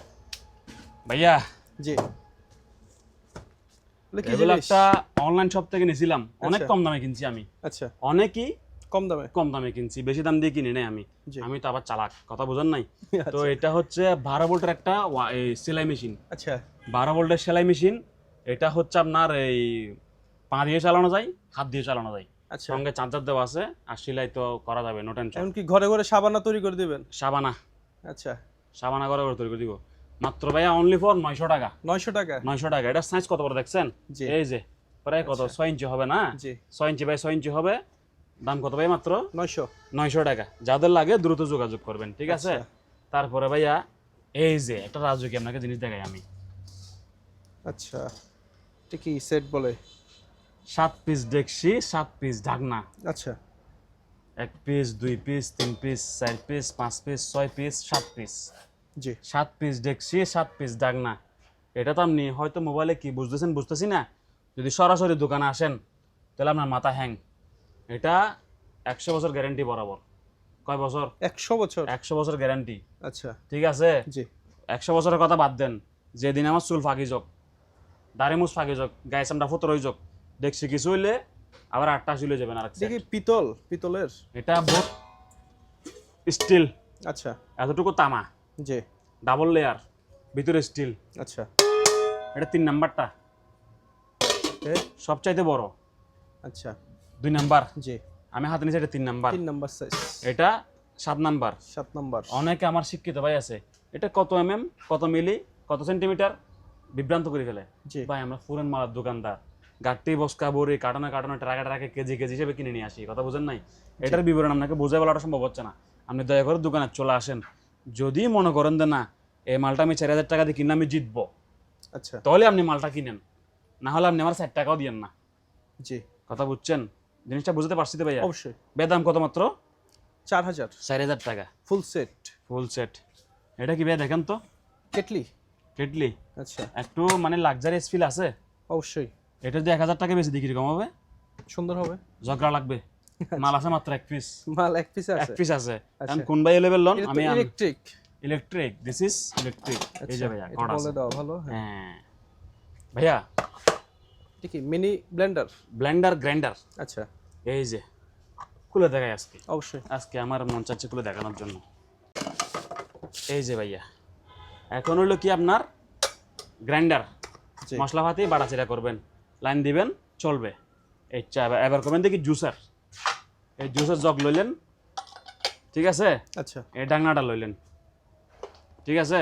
ভাইয়া জি। এগুলো কি এগুলো জিনিস? একটা অনলাইন শপ থেকে নিয়েছিলাম, অনেক আচ্ছা। কম দামে কিনছি আমি। আচ্ছা, অনেকই কম দামে। কম দামে কিনছি, বেশি দাম দিয়ে কিনি নাই আমি। জি। আমি তো আবার চালাক, কথা বোঝেন নাই। তো আচ্ছা। এটা হচ্ছে 12 ভোল্টের একটা এই সেলাই মেশিন। আচ্ছা। 12 ভোল্টের সেলাই মেশিন। এটা হচ্ছে আপনার এই পা দিয়ে চালানো যায়, হাত দিয়ে চালানো যায়। আচ্ছা। সঙ্গে চার্জার দেওয়া আছে, আর সেলাই তো করা যাবে, নো টেনশন। এমনকি ঘরে ঘরে সাবানা তৈরি করে দিবেন? সাবানা, আচ্ছা। সাবানা করে তৈরি করে দিব মাত্র ভাইয়া অনলি ফর 900 টাকা। 900 টাকা? 900 টাকা। এটা সাইজ কত বড় দেখছেন? জি। এই যে প্রায় কত, 6 ইঞ্চি হবে না? জি। 6 ইঞ্চি বাই 6 ইঞ্চি হবে। দাম কত ভাই? মাত্র 900। 900 টাকা। যাদের লাগে দ্রুত যোগাযোগ করবেন, ঠিক আছে? আচ্ছা। তারপরে ভাইয়া এই যে একটা রাজকীয় আপনাকে জিনিস দেখাই আমি। আচ্ছা, এটা কি সেট বলে? 7 পিস ডেকসি, 7 পিস ঢাকনা। আচ্ছা। 1 piece, 2 piece, 3 piece, 4 piece, 5 piece, 6 piece, 7 piece. জি। 7 পিস ডেকসি, 7 পিস ঢাকনা। এটা তো আপনি হয়তো মোবাইলে কি বুঝতেছেন বুঝতেছি না, যদি সরাসরি দোকানে আসেন তাহলে আপনার মাথা হ্যাং। এটা 100 বছর গ্যারান্টি বরাবর। কয় বছর? 100 বছর? 100 বছর গ্যারান্টি। আচ্ছা। ঠিক আছে? জি। 100 বছরের কথা বাদ দেন, যেদিন আমার চুল ফাঁকি যোগ, দাড়ি মুছ ফাঁকি যোগ, গায়ে চামড়া ফতর হয়ে যোগ, দেখছি কিছু হইলে আবার 8টা চলে যাবেন আর দেখি পিতলের? এটা বোট স্টিল, আচ্ছা। এতটুকু তামা, জি। ডাবল লেয়ার, ভিতরে স্টিল। আচ্ছা। এটা 3 নাম্বারটা, ওকে। সবচাইতে বড়। আচ্ছা। 2 নাম্বার, জি। আমি হাতে নিয়েছি এটা 3 নাম্বার। 3 number size. এটা 7 নাম্বার। 7 নাম্বার। অনেকে আমার শিক্ষিত ভাই আছে, এটা কত কত মিলি, কত সেন্টিমিটার বিভ্রান্ত করে ফেলে। জি। ভাই আমরা ফুরেন মালার দোকানদার, গাট্টি বস্কা বড়ি কাটানো কাটানো ট্রাকে ট্রাকে কেজি কেজি হিসেবে কিনে নিয়ে আসি, কথা বুঝেন নাই? এটার বিবরণ আপনাকে বোঝাই বলাটা সম্ভব হচ্ছে না। আপনি দয়া করে দোকানে চলে আসেন। যদি মনে করেন যে না এই মালটা আমি 4000 টাকা দিয়ে কিনলে আমি জিতবো, আচ্ছা। তাহলে আপনি মালটা কিনেন, না হলে আপনি আমার 60 টাকাও দিয়েন না। জি। কথা বুঝছেন? জিনিসটা বুঝতে পারছি তো ভাইয়া? অবশ্যই। বেদাম কত? মাত্র 4000। 4000 টাকা ফুল সেট। Full set. এটা কি ভাই দেখেন তো, কেটলি? কেটলি আচ্ছা। একটু মানে লাক্সারিয়াস ফিল আছে। অবশ্যই। এটা যদি 1000 টাকা বেশি দেখি কম হবে? সুন্দর হবে। ঝগড়া লাগবে। মাল আছে মাত্র 1 পিস। মাল 1 পিস আছে? 1 পিস আছে। আচ্ছা। কারণ কোন ভাই লেভেল লন? আমি electric. Electric, this is electric. এই যে ভাইয়া এটা কর্ড বলে আছে। দাও ভালো। হ্যাঁ ভাইয়া, এটা কি মিনি ব্লেন্ডার? Blender grinder. আচ্ছা। এই যে খুলে দেখাই আজকে, অবশ্যই। আজকে আমার মন চাচ্ছে খুলে দেখানোর জন্য। এই যে ভাইয়া, এখন হলো কি আপনার গ্রাইন্ডার, জি। মশলাপাতি বাড়াচিড়া করবেন, লাইন দিবেন, চলবে। এই চা এবার করবেন দেখি জুসার। এই জুসার জগ লইলেন, ঠিক আছে? আচ্ছা। এই ডাংনাটা লইলেন, ঠিক আছে?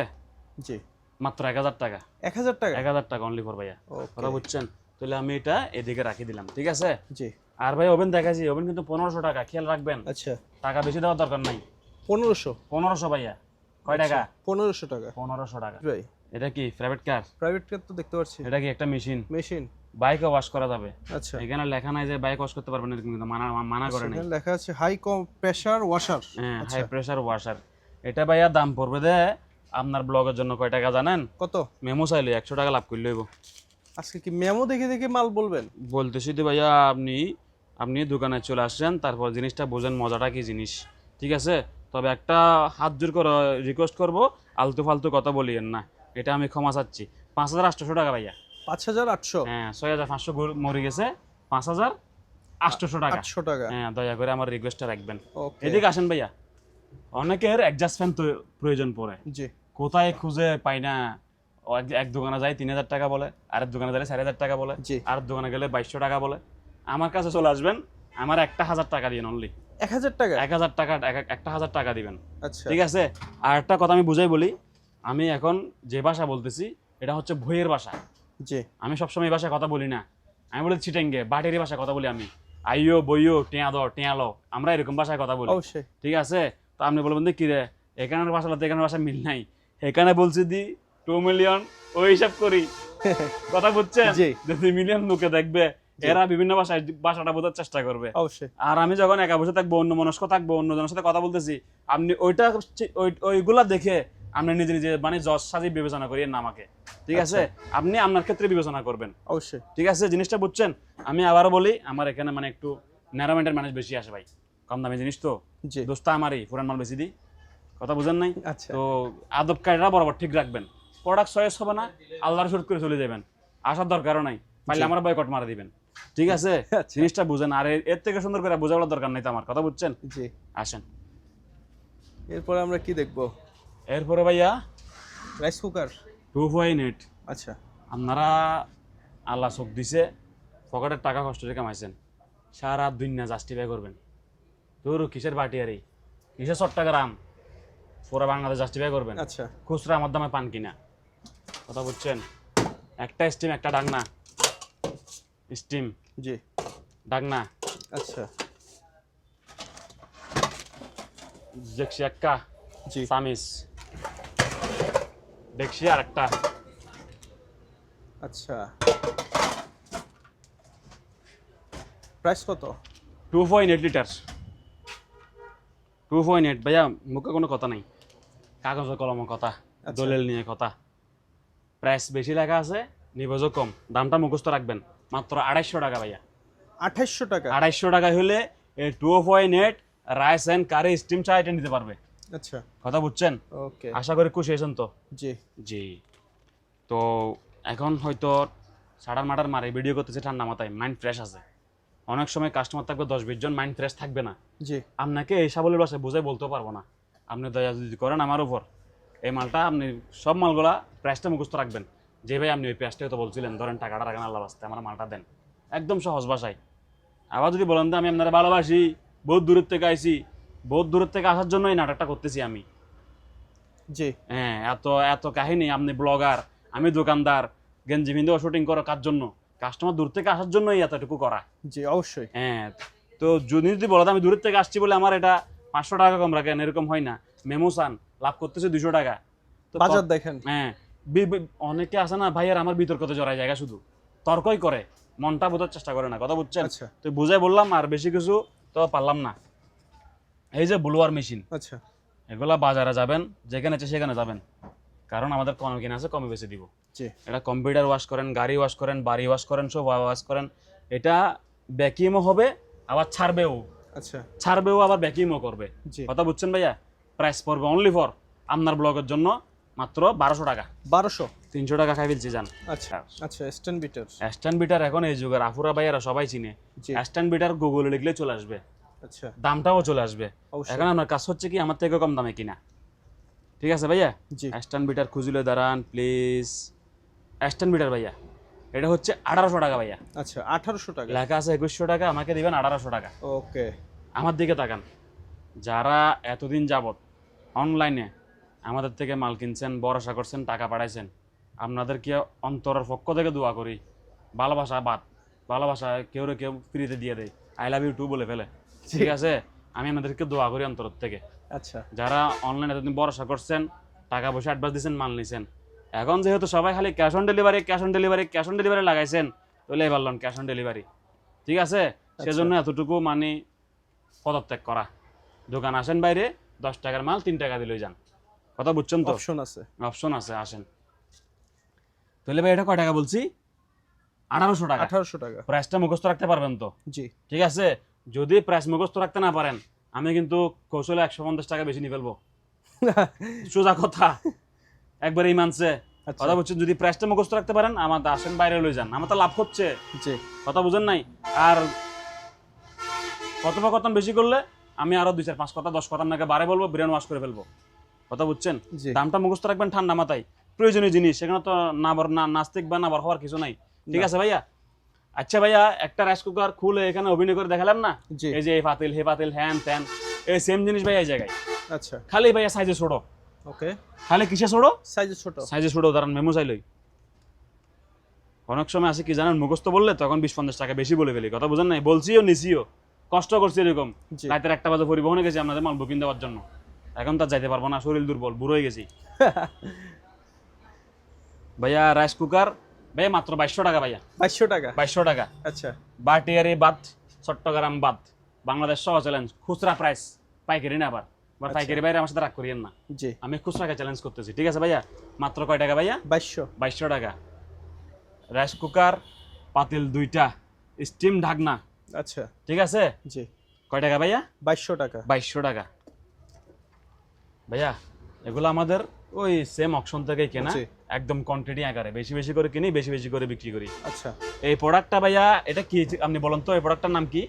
জি। মাত্র 1000 টাকা। 1000 টাকা? 1000 টাকা অনলি ফর ভাইয়া। কথা বুঝছেন? তাহলে আমি এটা এদিকে রাখি দিলাম, ঠিক আছে? জি। আর ভাই ওভেন দেখাচ্ছি, ওভেন কিন্তু 1500 টাকা, খেয়াল রাখবেন। আচ্ছা। টাকা বেশি দেওয়ার দরকার নাই। 1500? 1500 ভাইয়া। কয় টাকা? 1500 টাকা। 1500 টাকা। ভাই এটা কি প্রাইভেট কার? প্রাইভেট কার তো দেখতে পাচ্ছি। এটা কি একটা মেশিন? মেশিন? বাইকও ওয়াশ করা যাবে। আচ্ছা। এখানে লেখা নাই যে বাইক ওয়াশ করতে পারবেন, এরকম কিন্তু মানা করে নাই। এখানে লেখা আছে হাই প্রেসার ওয়াশার। হ্যাঁ, হাই প্রেসার ওয়াশার। এটা ভাইয়া দাম পড়বে দে আপনার ব্লগের জন্য কয় টাকা জানেন? কত? মেমো চাইলে 100 টাকা লাভ করলে হইব। আজকে কি মেমো দেখে দেখে মাল বলবেন? বলতেছি তো ভাইয়া, আপনি দোকানে চলে আসছেন, তারপর জিনিসটা বোঝেন মজাটা কি জিনিস, ঠিক আছে? তবে একটা হাত জোর করে রিকোয়েস্ট করবো, আলতু ফালতু কথা বলিয়েন না, এটা আমি ক্ষমা চাচ্ছি। 5,800 টাকা ভাইয়া। 5,800? হ্যাঁ, 6,500 মরে গেছে, 5,800 টাকা। 800 টাকা। হ্যাঁ, দয়া করে আমার রিকোয়েস্টটা রাখবেন। ওকে। এদিকে আসেন ভাইয়া। অনেকের অ্যাডজাস্ট ফ্যান প্রয়োজন পড়ে, জি। কোথায় খুঁজে পাই না। এক দোকানে যাই 3,000 টাকা বলে, আরেক দোকানে গেলে 4,500 টাকা বলে, জি। আর দোকানে গেলে 2,200 টাকা বলে। আমার কাছে চলে আসবেন, আমার 1,000 টাকা দিবেন, অনলি 1000 টাকা? 1,000 টাকা, 1,000 টাকা দিবেন, আচ্ছা। ঠিক আছে? আর একটা কথা আমি বুঝাই বলি, আমি এখন যে ভাষা বলতেছি এটা হচ্ছে ভইয়ের ভাষা। জি। আমি সবসময় এই ভাষায় কথা বলি না, আমি বলি চিটাঙ্গে বাটেরি ভাষায় কথা বলি আমি। আইও বইও টেয়া দ টেয়া লো, আমরা এরকম ভাষায় কথা বলি, অবশ্যই। ঠিক আছে? তো আপনি বলবেন যে কি রে, এখানের ভাষার সাথে এখানের ভাষা মিল নাই, এখানে বলছি দি 2 মিলিয়ন, ওই হিসাব করি, কথা বুঝছেন? জি। যে 2 মিলিয়ন লোকে দেখবে, এরা বিভিন্ন ভাষায় ভাষাটা বোঝার চেষ্টা করবে। অবশ্যই। আর আমি যখন একা বসে থাকবো, অন্য মনস্ক থাকবো, অন্যজনের সাথে কথা বলতেছি, আপনি ওইগুলা দেখে আপনি নিজে নিজে মানে জজ সাজি বিবেচনা করিয়েন না আমাকে, ঠিক আছে? আপনি আপনার ক্ষেত্রে বিবেচনা করবেন, অবশ্যই। ঠিক আছে? জিনিসটা বুঝছেন? আমি আবারও বলি, আমার এখানে মানে একটু ন্যারোমেন্টের মানুষ বেশি আসে ভাই, কম দামি জিনিস তো, জি। দোস্তা আমারই পুরান মাল বেশি দিই, কথা বুঝেন নাই? আচ্ছা। তো আদব কায়দা বরাবর ঠিক রাখবেন, প্রোডাক্ট চয়েস হবে না, আল্লাহর শুট করে চলে যাবেন, আসার দরকারও নাই, পারলে আমার বয়কট মারা দিবেন, ঠিক আছে? আচ্ছা। জিনিসটা বুঝেন, আর এর থেকে সুন্দর করে বোঝাবার দরকার নাই তো আমার, কথা বুঝছেন? জি। আসেন। এরপরে আমরা কি দেখবো? এরপরে ভাইয়া রাইস কুকার। 2.8। আচ্ছা। আপনারা আল্লাহ চোখ দিছে, পকেটের টাকা কষ্ট করে কামাইছেন, সারা দুনিয়া জাস্টিফাই করবেন, তোর কিসের বাটি আর কিসের চট্টগ্রাম, পুরা বাংলাদেশ জাস্টিফাই করবেন। আচ্ছা। খুচরা আমার দামে পান কিনা, কথা বুঝছেন? একটা স্টিম, একটা ডাকনা, স্টিম জি। ডাকনা, আচ্ছা। দেখছি একটা জি। সামিস, দেখছি আর একটা। আচ্ছা। প্রাইস কত? 2.8 লিটার। 2.8 ভাইয়া, মুখে কোনো কথা নাই, কাগজ কলম কথা, দলিল নিয়ে কথা। প্রাইস বেশি লেখা আছে, নিবজ কম, দামটা মুখস্থ রাখবেন, মাত্র 250 টাকা ভাইয়া। 2800 টাকা? 250 টাকা হলে এই 2.8 রাইস অ্যান্ড কারি স্টিম চা এটা নিতে পারবে, আচ্ছা। কথা বুঝছেন? ওকে। আশা করি খুশি হয়েছেন তো? জি। জি। তো এখন হয়তো সাড়ার মাটার মারে ভিডিও করতেছে ঠান্ডা মাথায়, মাইন্ড ফ্রেশ আছে। অনেক সময় কাস্টমার থাকবে 10-20 জন, মাইন্ড ফ্রেশ থাকবে না। জি। আপনাকে এই সাবলের ভাষায় বুঝাই বলতে পারবো না। আপনি দয়া যদি করেন আমার উপর, এই মালটা আপনি সব মালগুলা প্রাইসটা মুখস্থ রাখবেন, যে ভাই আপনি ওই প্রাইসটাই তো বলছিলেন, ধরেন টাকাটা রাখেন আল্লাহ বাস্তে, আমার মালটা দেন, একদম সহজ ভাষায়। আবার যদি বলেন যে আমি আপনারা ভালোবাসি, বহুত দূরের থেকে আইছি, বহুত দূরের থেকে আসার জন্য এই নাটকটা করতেছি আমি। জি। হ্যাঁ, এত এত কাহিনী, আপনি ব্লগার, আমি দোকানদার, গেঞ্জি ভিন্দেও শুটিং করো কার জন্য? কাস্টমার দূর থেকে আসার জন্যই এতটুকু করা। জি অবশ্যই। হ্যাঁ, তো যদি বলো আমি দূরের থেকে আসছি বলে আমার এটা 500 টাকা কম রাখেন, এরকম হয় না। মেমোসান লাভ করতেছে 200 টাকা। তো বাজার দেখেন। হ্যাঁ, অনেকে আছে না ভাই, আর আমার বিতর্কতে জড়ায় জায়গা, শুধু তর্কই করে, মনটা বোঝার চেষ্টা করে না, কথা বুঝছেন? আচ্ছা। তো বুঝাই বললাম, আর বেশি কিছু তো পারলাম না। এই যে ব্লুয়ার মেশিন, আচ্ছা। এগুলা বাজারে যাবেন, যেখানে আছে সেখানে যাবেন, কারণ আমাদের কমে কিনা আছে, কমে বেশি দিব। জি। এটা কম্পিউটার ওয়াশ করেন, গাড়ি ওয়াশ করেন, বাড়ি ওয়াশ করেন, সব ওয়াশ করেন। এটা ভ্যাকিউমও হবে, আবার ছাড়বেও, আচ্ছা। ছাড়বেও আবার ভ্যাকিউমও করবে, জি। কথা বুঝছেন ভাইয়া? প্রাইস পড়বে অনলি ফর আপনার ব্লগের জন্য মাত্র 1200 টাকা। 1200? 300 টাকা খাই ফেলছি যান। আচ্ছা। আচ্ছা। Stand bitter. স্ট্যান্ড বিটার এখন এই যুগের আফুরা ভাইয়ারা সবাই চিনে। জি। স্ট্যান্ড বিটার গুগলে লিখলে চলে আসবে, আচ্ছা। দামটাও চলে আসবে। অবশ্যই। এখন আমার কাজ হচ্ছে কি, আমার থেকে কম দামে কিনা, ঠিক আছে ভাইয়া? জি। স্ট্যান্ড বিটার খুঁজলে দাঁড়ান প্লিজ। স্ট্যান্ড বিটার ভাইয়া, এটা হচ্ছে 1800 টাকা ভাইয়া। আচ্ছা। 1800 টাকা? লেখা আছে 2100 টাকা, আমাকে দিবেন 1800 টাকা। ওকে। আমার দিকে তাকান, যারা এতদিন যাবত অনলাইনে আমাদের থেকে মাল কিনছেন, ভরসা করছেন, টাকা পাঠাইছেন, আপনাদেরকে অন্তরের পক্ষ থেকে দোয়া করি। ভালোবাসা বাদ, ভালোবাসা কেউ কেউ ফ্রিতে দিয়ে দেয়, আই লাভ ইউ টু বলে ফেলে, ঠিক আছে? আমি আপনাদেরকে দোয়া করি অন্তর থেকে। আচ্ছা। যারা অনলাইনে এতদিন ভরসা করছেন, টাকা পয়সা অ্যাডভান্স দিচ্ছেন, মাল নিছেন, এখন যেহেতু সবাই খালি cash on delivery, cash on delivery, cash on delivery লাগাইছেন, তাহলে বললাম ক্যাশ অন ডেলিভারি, ঠিক আছে? সেজন্য এতটুকু মানে পদত্যাগ করা। দোকান আসেন বাইরে, 10 টাকার মাল 3 টাকা দিলেই যান, কথা বুঝছেন তো? অপশন আছে। অপশন আছে, আসেন। তাহলে ভাই এটা কয় টাকা বলছি? 1800 টাকা। 1800 টাকা। প্রাইসটা মুখস্থ রাখতে পারবেন তো? জি। ঠিক আছে, যদি প্রাইস মুখস্থ রাখতে না পারেন আমি কিন্তু কৌশলে 150 টাকা বেশি নিয়ে ফেলবো। সোজা কথা, একবারই মানছে। আচ্ছা। কথা বলছেন, যদি প্রাইসটা মুখস্থ রাখতে পারেন আমার তো আসেন বাইরে লই যান, আমার তো লাভ হচ্ছে। জি। কথা বুঝেন নাই? আর কথোপকথন বেশি করলে আমি আরো 2-4-5 কথা 10 কথা আপনাকে বারে বলবো, ব্রেন ওয়াশ করে ফেলবো। কথা বুঝছেন? জি। দামটা মুখস্থ রাখবেন ঠান্ডা মাথায়, প্রয়োজনীয় জিনিস, সেখানে তো নাস্তিক বা না হওয়ার কিছু নাই। ঠিক আছে ভাইয়া? আচ্ছা ভাইয়া, একটা রাইস কুকার খুলে এখানে অভিনয় করে দেখালাম না, জি। এই যে এই পাতিল হে পাতিল হ্যান ত্যান, এই সেম জিনিস ভাইয়া এই জায়গায়, আচ্ছা। খালি ভাইয়া সাইজে ছোট। ওকে। খালি কিসে ছোট? সাইজে ছোট। সাইজে ছোট। উদাহরণ মেমো চাইলই। অনেক সময় আছে কি জানেন, মুখস্থ বললে তখন 20-50 টাকা বেশি বলে ফেলি। কথা বুঝেন নাই? বলছিও নিছিও, কষ্ট করছি এরকম। জি। রাতের 1টা বাজে পরিবহনে গেছি আপনাদের মাল বুকিং দেওয়ার জন্য, এখন তো আর যাইতে পারবো না, শরীর দুর্বল, বুড়ো হয়ে গেছি। ভাইয়া রাইস কুকার ভাইয়া মাত্র 2200 টাকা ভাইয়া। 2200 টাকা। 2200 টাকা। আচ্ছা। বাটিয়ারি বাদ, চট্টগ্রাম বাদ, বাংলাদেশ সহ চ্যালেঞ্জ। খুচরা প্রাইস, পাইকারি না আবার। পাইকারি বাইরে আমার সাথে রাগ করিয়েন না, জি। আমি খুচরাকে চ্যালেঞ্জ করতেছি। ঠিক আছে ভাইয়া? মাত্র কয় টাকা ভাইয়া? 2200। 2200 টাকা। রাইস কুকার, পাতিল 2টা, স্টিম ঢাকনা। আচ্ছা। ঠিক আছে? জি। কয় টাকা ভাইয়া? 2200 টাকা। 2200 টাকা। ভাইয়া এগুলো আমাদের ওই সেম অকশন থেকে কেনা, জি। একদম কোয়ান্টিটি আকারে, বেশি বেশি করে কিনি, বেশি বেশি করে বিক্রি করি। আচ্ছা। এই প্রোডাক্টটা ভাইয়া এটা কি আপনি বলেন তো, এই প্রোডাক্টটার নাম কি?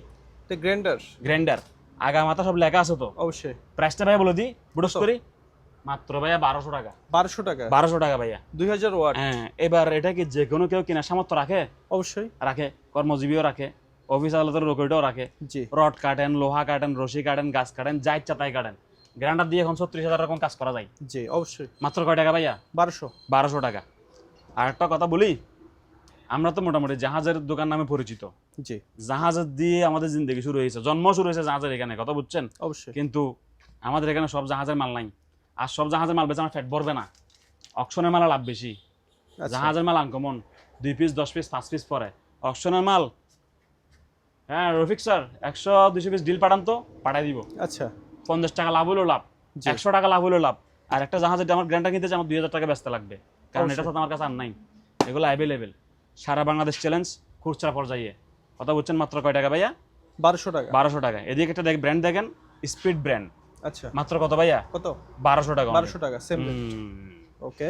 এটা গ্রাইন্ডার। গ্রাইন্ডার। আগা মাথা সব লেখা আছে তো? অবশ্যই। প্রাইসটা ভাইয়া বলে দিই, বুটস করি। মাত্র ভাইয়া 1200 টাকা। 1200 টাকা। 1200 টাকা ভাইয়া। 2000 ওয়াট। হ্যাঁ, এবার এটা কি যে কোনো কেউ কেনার সামর্থ্য রাখে? অবশ্যই রাখে, কর্মজীবীও রাখে, অফিস আদালতের লোকেটাও রাখে। জি। রড কাটেন, লোহা কাটেন, রশি কাটেন, গাছ কাটেন, যা ইচ্ছা তাই কাটেন। গ্রাইন্ডার দিয়ে এখন 36,000 রকম কাজ করা যায়। জি অবশ্যই। মাত্র কয় টাকা ভাইয়া? 1200। 1200 টাকা। আর একটা কথা বলি, আমরা তো মোটামুটি জাহাজের দোকান নামে পরিচিত। জি। জাহাজ দিয়ে আমাদের জিন্দগি শুরু হয়েছে, জন্ম শুরু হয়েছে জাহাজের এখানে। কথা বুঝছেন? অবশ্যই। কিন্তু আমাদের এখানে সব জাহাজের মাল নাই, আর সব জাহাজের মাল বেচে আমার ফ্যাট ভরবে না। অকশনের মাল লাভ বেশি, আচ্ছা। জাহাজের মাল আনকমন, 2 পিস 10 পিস 5 পিস পরে। অকশনের মাল, হ্যাঁ রফিক স্যার 100-200 পিস ডিল পাঠান তো, পাঠাই দিব। আচ্ছা। 50 টাকা লাভ হলো লাভ, জি। 100 টাকা লাভ হলো লাভ। আর একটা জাহাজের আমার গ্র্যান্ডার কিনতে আমার 2000 টাকা বেচতে লাগবে, কারণ এটা তো আমার কাছে আর নাই। এগুলো অ্যাভেলেবেল সারা বাংলাদেশ চ্যালেঞ্জ, খুচরা পর্যায়ে। কথা বুঝছেন? মাত্র কয় টাকা ভাইয়া? 1200 টাকা। 1200 টাকা। এদিকে একটা ব্র্যান্ড দেখেন, স্পিড ব্র্যান্ড। আচ্ছা। মাত্র কত ভাইয়া? কত? 1200 টাকা। 1200 টাকা সেম। ওকে।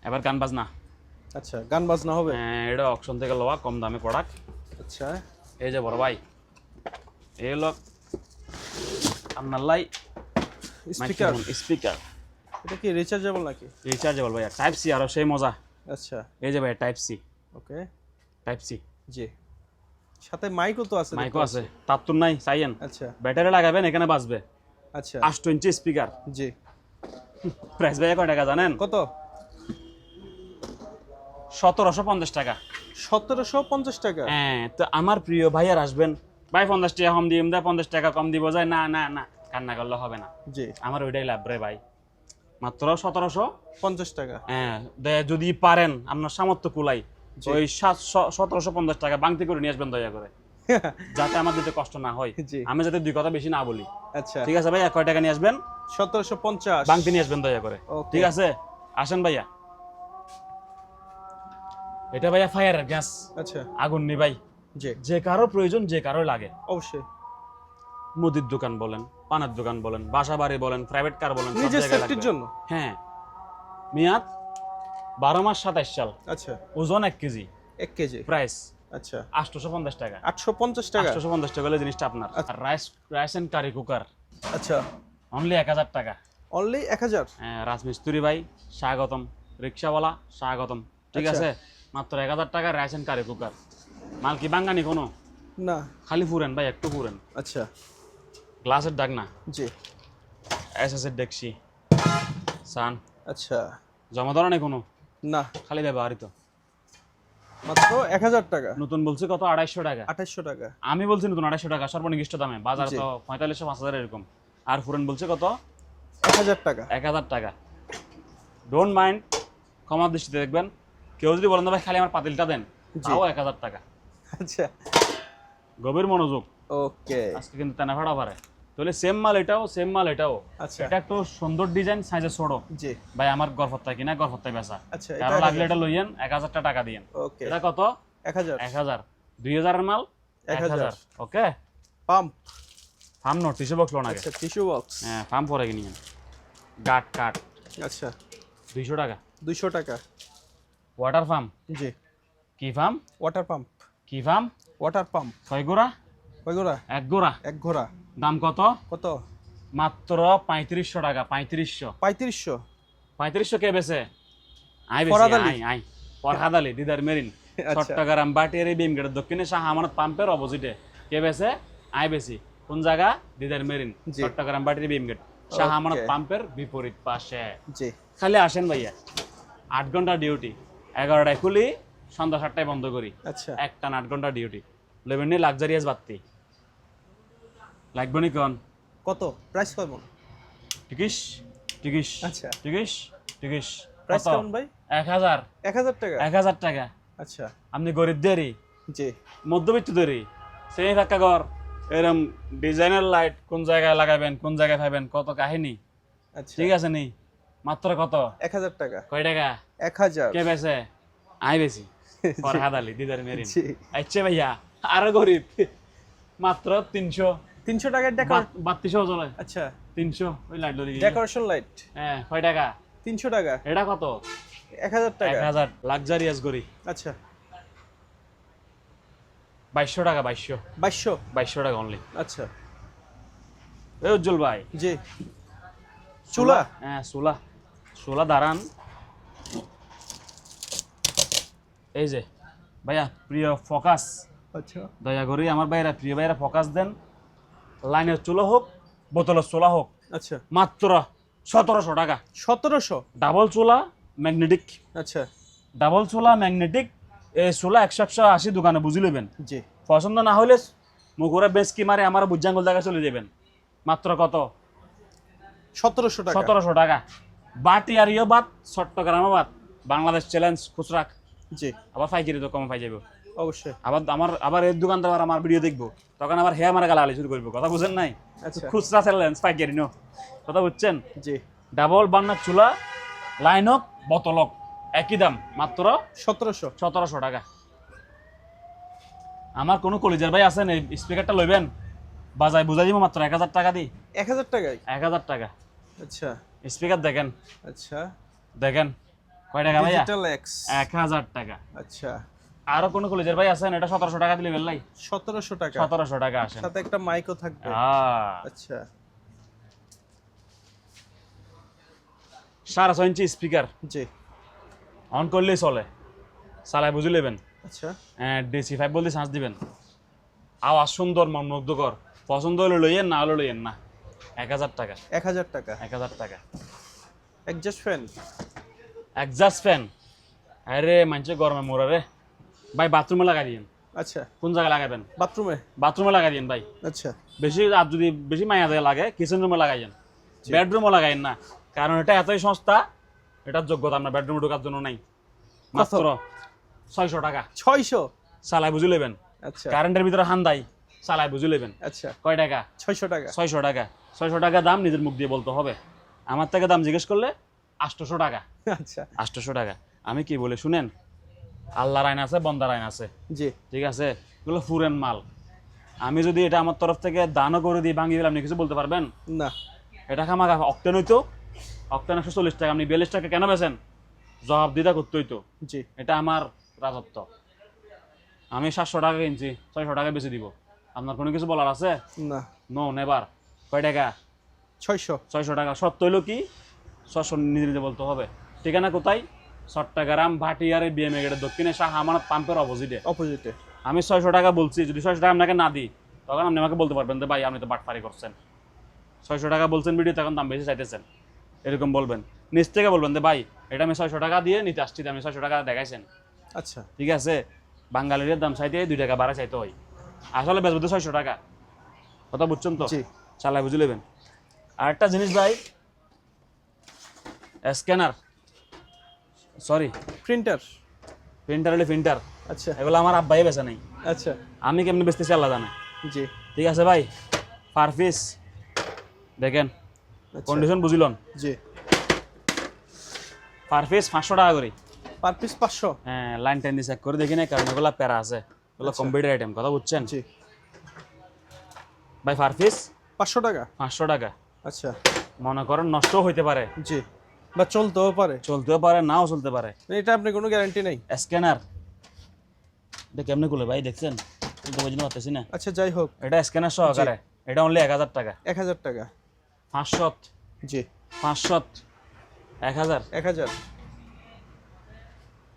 এবার গান বাজনা। আচ্ছা, গান বাজনা হবে। হ্যাঁ, এটা অকশন থেকে লওয়া কম দামে প্রোডাক্ট। আচ্ছা। এই যে বড় ভাই, এই হলো আপনার লাই স্পিকার। স্পিকার। এটা কি রিচার্জেবল নাকি? রিচার্জেবল ভাইয়া, টাইপ সি, আরো সেই মজা। আচ্ছা। এই যে ভাইয়া type C. Okay. Type C. জি। সাথে মাইকও তো আছে। মাইকও আছে, তার তো নাই চাইয়েন। আচ্ছা। ব্যাটারি লাগাবেন, এখানে বাজবে। আচ্ছা। 8 ইঞ্চি স্পিকার। জি। প্রাইস ভাইয়া কয় টাকা জানেন? কত? 1750 টাকা। 1750 টাকা। হ্যাঁ, তো আমার প্রিয় ভাইয়ার আসবেন, ভাই 50 টাকা কম দিই, 50 টাকা কম দিব, যায় না না না, কান্না করলে হবে না। জি। আমার ওইটাই লাভ রে ভাই। মাত্র 1750 টাকা। হ্যাঁ, যদি পারেন আপনার সামর্থ্য কুলাই, ওই 1750 টাকা বাংতি করে নিয়ে আসবেন দয়া করে, যাতে আমার দিতে কষ্ট না হয়। জি। আমি যাতে দুই কথা বেশি না বলি। আচ্ছা। ঠিক আছে ভাইয়া, কয় টাকা নিয়ে আসবেন? 1750 বাংতি নিয়ে আসবেন দয়া করে। Okay. ঠিক আছে, আসেন ভাইয়া। এটা ভাইয়া ফায়ার গ্যাস। আচ্ছা। আগুন নিভাই, জি। যে কারো প্রয়োজন, যে কারো লাগে। অবশ্যই। মুদির দোকান বলেন, পানের দোকান বলেন, বাসা বাড়ি বলেন, প্রাইভেট কার বলেন, সব নিজের জায়গায় সেফটির লাগবে। জন্য। হ্যাঁ, মেয়াদ 12 মাস 27 সাল। আচ্ছা। ওজন 1 কেজি। 1 কেজি। প্রাইস আচ্ছা। 850 টাকা। 850 টাকা। 850 টাকা হলে জিনিসটা আপনার। আর রাইস এন্ড কারি কুকার আচ্ছা। অনলি 1000 টাকা। অনলি 1000। হ্যাঁ, রাজমিস্ত্রি ভাই স্বাগতম, রিক্সাওয়ালা স্বাগতম। ঠিক আচ্ছা। আছে, মাত্র 1000 টাকা রাইস এন্ড কারি কুকার। মাল কি বাঙ্গানি কোনো? না। খালি ফুরেন ভাই, একটু ফুরেন। আচ্ছা। গ্লাসের ডাক না, জি। এসএসের ডেকসি সান। আচ্ছা। জমা ধরা নেই কোনো? না। খালি ব্যবহারিত। মাত্র 1000 টাকা। নতুন বলছে কত? 250 টাকা। 2800 টাকা। আমি বলছি নতুন 250 টাকা সর্বনিকৃষ্ট দামে, বাজার জি। তো 4500-5000 এরকম। আর ফুরেন বলছে কত? 1000 টাকা। 1000 টাকা। ডোন্ট মাইন্ড, ক্ষমার দৃষ্টিতে দেখবেন। কেউ যদি বলেন না ভাই খালি আমার পাতিলটা দেন, তাও 1000 টাকা। আচ্ছা। গভীর মনোযোগ। ওকে। আজকে কিন্তু তেনা ভাড়া পারে। তাহলে সেম মাল এটাও আচ্ছা এটা একটু সুন্দর ডিজাইন, সাইজে ছোট। জি ভাই আমার গড়পত্তায় কিনা, গড়পত্তায় বেচা। আচ্ছা কারো লাগলে এটা লইয়েন, 1000 টাকা দিয়েন। ওকে এটা কত? 1000 1000। 2000 এর মাল 1000। Okay, pump firm note tissue box লোন আগে। আচ্ছা টিস্যু বক্স হ্যাঁ, ফার্ম পরে কিনিয়েন। গাট কাট আচ্ছা 200 টাকা। 200 টাকা ওয়াটার ফার্ম। জি কি ফার্ম? ওয়াটার পাম্প কি ফার্ম? ওয়াটার পাম্প 6 গোড়া কয় গোড়া 1 গোড়া। এক ঘোড়া দাম কত? কত মাত্র 3500 টাকা। 3500। 3500 কে বেছে? আই ফরহাদ বেছে, Ali. I Farhad Ali Didar marine আচ্ছা। চট্টগ্রাম বাটিয়ারি বিমগেটের দক্ষিণে শাহ আমানত পাম্পের অপোজিটে। কে বেছে? আই বেছি। কোন জায়গা? দিদার মেরিন জি। চট্টগ্রাম বাটিয়ারি বিমগেট শাহ আমানত Okay. পাম্পের বিপরীত পাশে। জি খালি আসেন ভাইয়া, 8 ঘন্টা ডিউটি। 11টায় খুলি, সন্ধ্যা 7টায় বন্ধ করি। আচ্ছা একটা 8 ঘন্টা ডিউটি। লেবেন নি লাক্সারিয়াস বাত্তি লাগবে নি কোন? কত প্রাইস কেমন টিকিস টিকিস আচ্ছা। টিকিস টিকিস প্রাইস কত? কেমন ভাই 1000। 1000 টাকা 1000 টাকা। আচ্ছা আপনি গরিবদেরই, জি মধ্যবিত্তদেরই সেই ফাঁকা ঘর, এরম ডিজাইনার লাইট কোন জায়গায় লাগাবেন, কোন জায়গায় পাবেন, কত কাহিনী। আচ্ছা ঠিক আছে নি? মাত্র কত? 1000 টাকা কয় টাকা? 1000 কে বেছে? আই বেশি। ফরহাদ আলী দিদার মেরিন। জি আচ্ছা ভাইয়া, আরো গরিব, মাত্র 300। 300 টাকার ডেকোর 3200 চলে। আচ্ছা 300 ওই লাইট ধরে ডেকোরেশন লাইট হ্যাঁ, কয় টাকা? 300 টাকা এটা কত? 1000 টাকা 1000। লাক্সারিয়াস গরি আচ্ছা 2200 টাকা। 2200 2200 টাকা অনলি। আচ্ছা এই উজ্জ্বল ভাই, জি চুলা হ্যাঁ চুলা দাঁড়ান। এই যে ভাইয়া, প্রিয় ফোকাস, আচ্ছা দয়া করে আমার ভাইরা, প্রিয় ভাইরা ফোকাস দেন। লাইনের চুলা হোক, বোতলের চুলা হোক, আচ্ছা মাত্র 1700 টাকা। 1700 ডাবল চুলা ম্যাগনেটিক, আচ্ছা ডাবল চুলা ম্যাগনেটিক। এই চুলা 180 দোকানে বুঝি লইবেন। জি পছন্দ না হলে মুখরে বেশ কি মারে আমার বুঝাঙ্গল জায়গা চলে যাবেন। মাত্র কত? 1700 টাকা 1700 টাকা। বাটি আর ইয়ে বাদ, চট্টগ্রামে বাদ, বাংলাদেশ চ্যালেঞ্জ খুচরা। জি আবার পাইকারি তো কম পাই যাবো। অবশ্যই আবার এই দোকানদার আমার ভিডিও দেখবো, তখন আবার হে আমার গালাগালি শুরু করবো। কথা বুঝেন নাই? আচ্ছা খুচরা চ্যালেঞ্জ পাইকারি নো। কথা বুঝছেন? জি ডাবল বান্নার চুলা, লাইন হোক, বোতল হোক, একই দাম, মাত্র 1700 টাকা। আমার কোনো কলিজার ভাই আছেন, এই স্পিকারটা লইবেন, বাজায় বুঝাই দিব মাত্র 1000 টাকা দিই। 1000 টাকায় 1000 টাকা আচ্ছা স্পিকার দেখেন, আচ্ছা দেখেন কয় টাকা ভাইয়া? ডিজিটাল এক্স 1000 টাকা। আচ্ছা আরো কোনো কলেজের ভাই আছেন, এটা 1700 টাকা দিলে বেলাই। 1700 টাকা 1700 টাকা আসেন। সাথে একটা মাইকও থাকবে আচ্ছা 6.5 ইঞ্চি স্পিকার, জি অন করলেই চলে, চালায় বুঝে নেবেন। আচ্ছা ডিসি 5 বলতে চার্জ দিবেন। আওয়াজ সুন্দর, মনোমুগ্ধকর। পছন্দ হলে লইয়েন, না হলে লইয়েন না। 1000 টাকা 1000 টাকা 1000 টাকা। এক্সজস্ট ফ্যান এক্সাস্ট ফ্যান, আরে মানছে গরমে মোরা রে ভাই, বাথরুমে লাগাই দিন। আচ্ছা কোন জায়গায় লাগাবেন? বাথরুমে বাথরুমে লাগাই দিন ভাই। আচ্ছা বেশি, আর যদি বেশি মায়া যায় লাগে, কিচেন রুমে লাগাইন, বেডরুমও লাগাইন না। কারণ এটা এতই সস্তা, এটার যোগ্যতা আমরা বেডরুমে ঢোকার জন্য নাই। মাত্র 600 টাকা। 600 চালাই বুঝে নেবেন। আচ্ছা কারেন্টের ভিতরে হান্দাই, চালাই বুঝে নেবেন। আচ্ছা কয় টাকা? 600 টাকা 600 টাকা। 600 টাকা দাম নিজের মুখ দিয়ে বলতে হবে। আমার থেকে দাম জিজ্ঞেস করলে 800 টাকা। আচ্ছা 800 টাকা। আমি কি বলে শুনেন, আল্লাহর আইন আছে, বন্দার আইন আছে, জি ঠিক আছে? এগুলো ফুরেন মাল। আমি যদি এটা আমার তরফ থেকে দানও করে দিই, ভাঙিয়ে দিলাম, আপনি কিছু বলতে পারবেন? না এটা খামাখা অক্টেন হইতো, অক্টেন 140 টাকা, আপনি 42 টাকা কেন বেছেন? জবাব দিদা করতে হইতো। জি এটা আমার রাজত্ব। আমি 700 টাকা কিনছি, 600 টাকা বেশি দিব। আপনার কোনো কিছু বলার আছে? না নো নেবার। কয় টাকা? 600 টাকা। সত্য হইলো কি? 600 নিজে নিজে বলতে হবে। ঠিকানা কোথায়? চট্টগ্রাম ভাটিয়ারে বিএমএ গেটের দক্ষিণে শাহ আমানত পাম্পের অপোজিটে। আমি 600 টাকা বলছি, যদি 600 টাকা আপনাকে না দিই, তখন আপনি আমাকে বলতে পারবেন যে ভাই আপনি তো বাটপারি করছেন। 600 টাকা বলছেন ভিডিও, তখন দাম বেশি চাইতেছেন, এরকম বলবেন। নিচ থেকে বলবেন যে ভাই এটা আমি 600 টাকা দিয়ে নিতে আসছি, আপনি 600 টাকা দেখাইছেন। আচ্ছা ঠিক আছে? বাঙালির দাম চাইতে 2 টাকা বাড়া চাইতে হয়, আসলে বেচবো তো 600 টাকা। কথা বুঝছেন তো? জি চালাই বুঝে নেবেন। আর একটা জিনিস ভাই, স্ক্যানার, সরি প্রিন্টার হলে প্রিন্টার, আচ্ছা এগুলো আমার আব্বাই বেচা নাই, আচ্ছা আমি কেমনি বেচতেছি আল্লাহ জানে। জি ঠিক আছে ভাই, পার পিস দেখেন আচ্ছা, কন্ডিশন বুঝিলন জি। পার পিস 500 টাকা করে। Per piece 500? হ্যাঁ, লাইন টাইন চেক করে দেখি না, কারণ এগুলা প্যারা আছে, এগুলো আচ্ছা। কম্পিউটার আইটেম, কথা বুঝছেন জি। ভাই? পার পিস 500 টাকা? 500 টাকা। আচ্ছা, মনে করেন নষ্টও হইতে পারে, জি। বা চলতেও পারে। চলতেও পারে, নাও চলতে পারে। এটা আপনি কোনো গ্যারান্টি নাই? স্ক্যানার এটা কেমনে খুলে ভাই? দেখছেন, খুলতে বুঝতে পারতেছি না। আচ্ছা, যাই হোক। এটা স্ক্যানার সহকারে, এটা অনলি 1000 টাকা। 1000 টাকা? 500, জি। 500, 1000। 1000?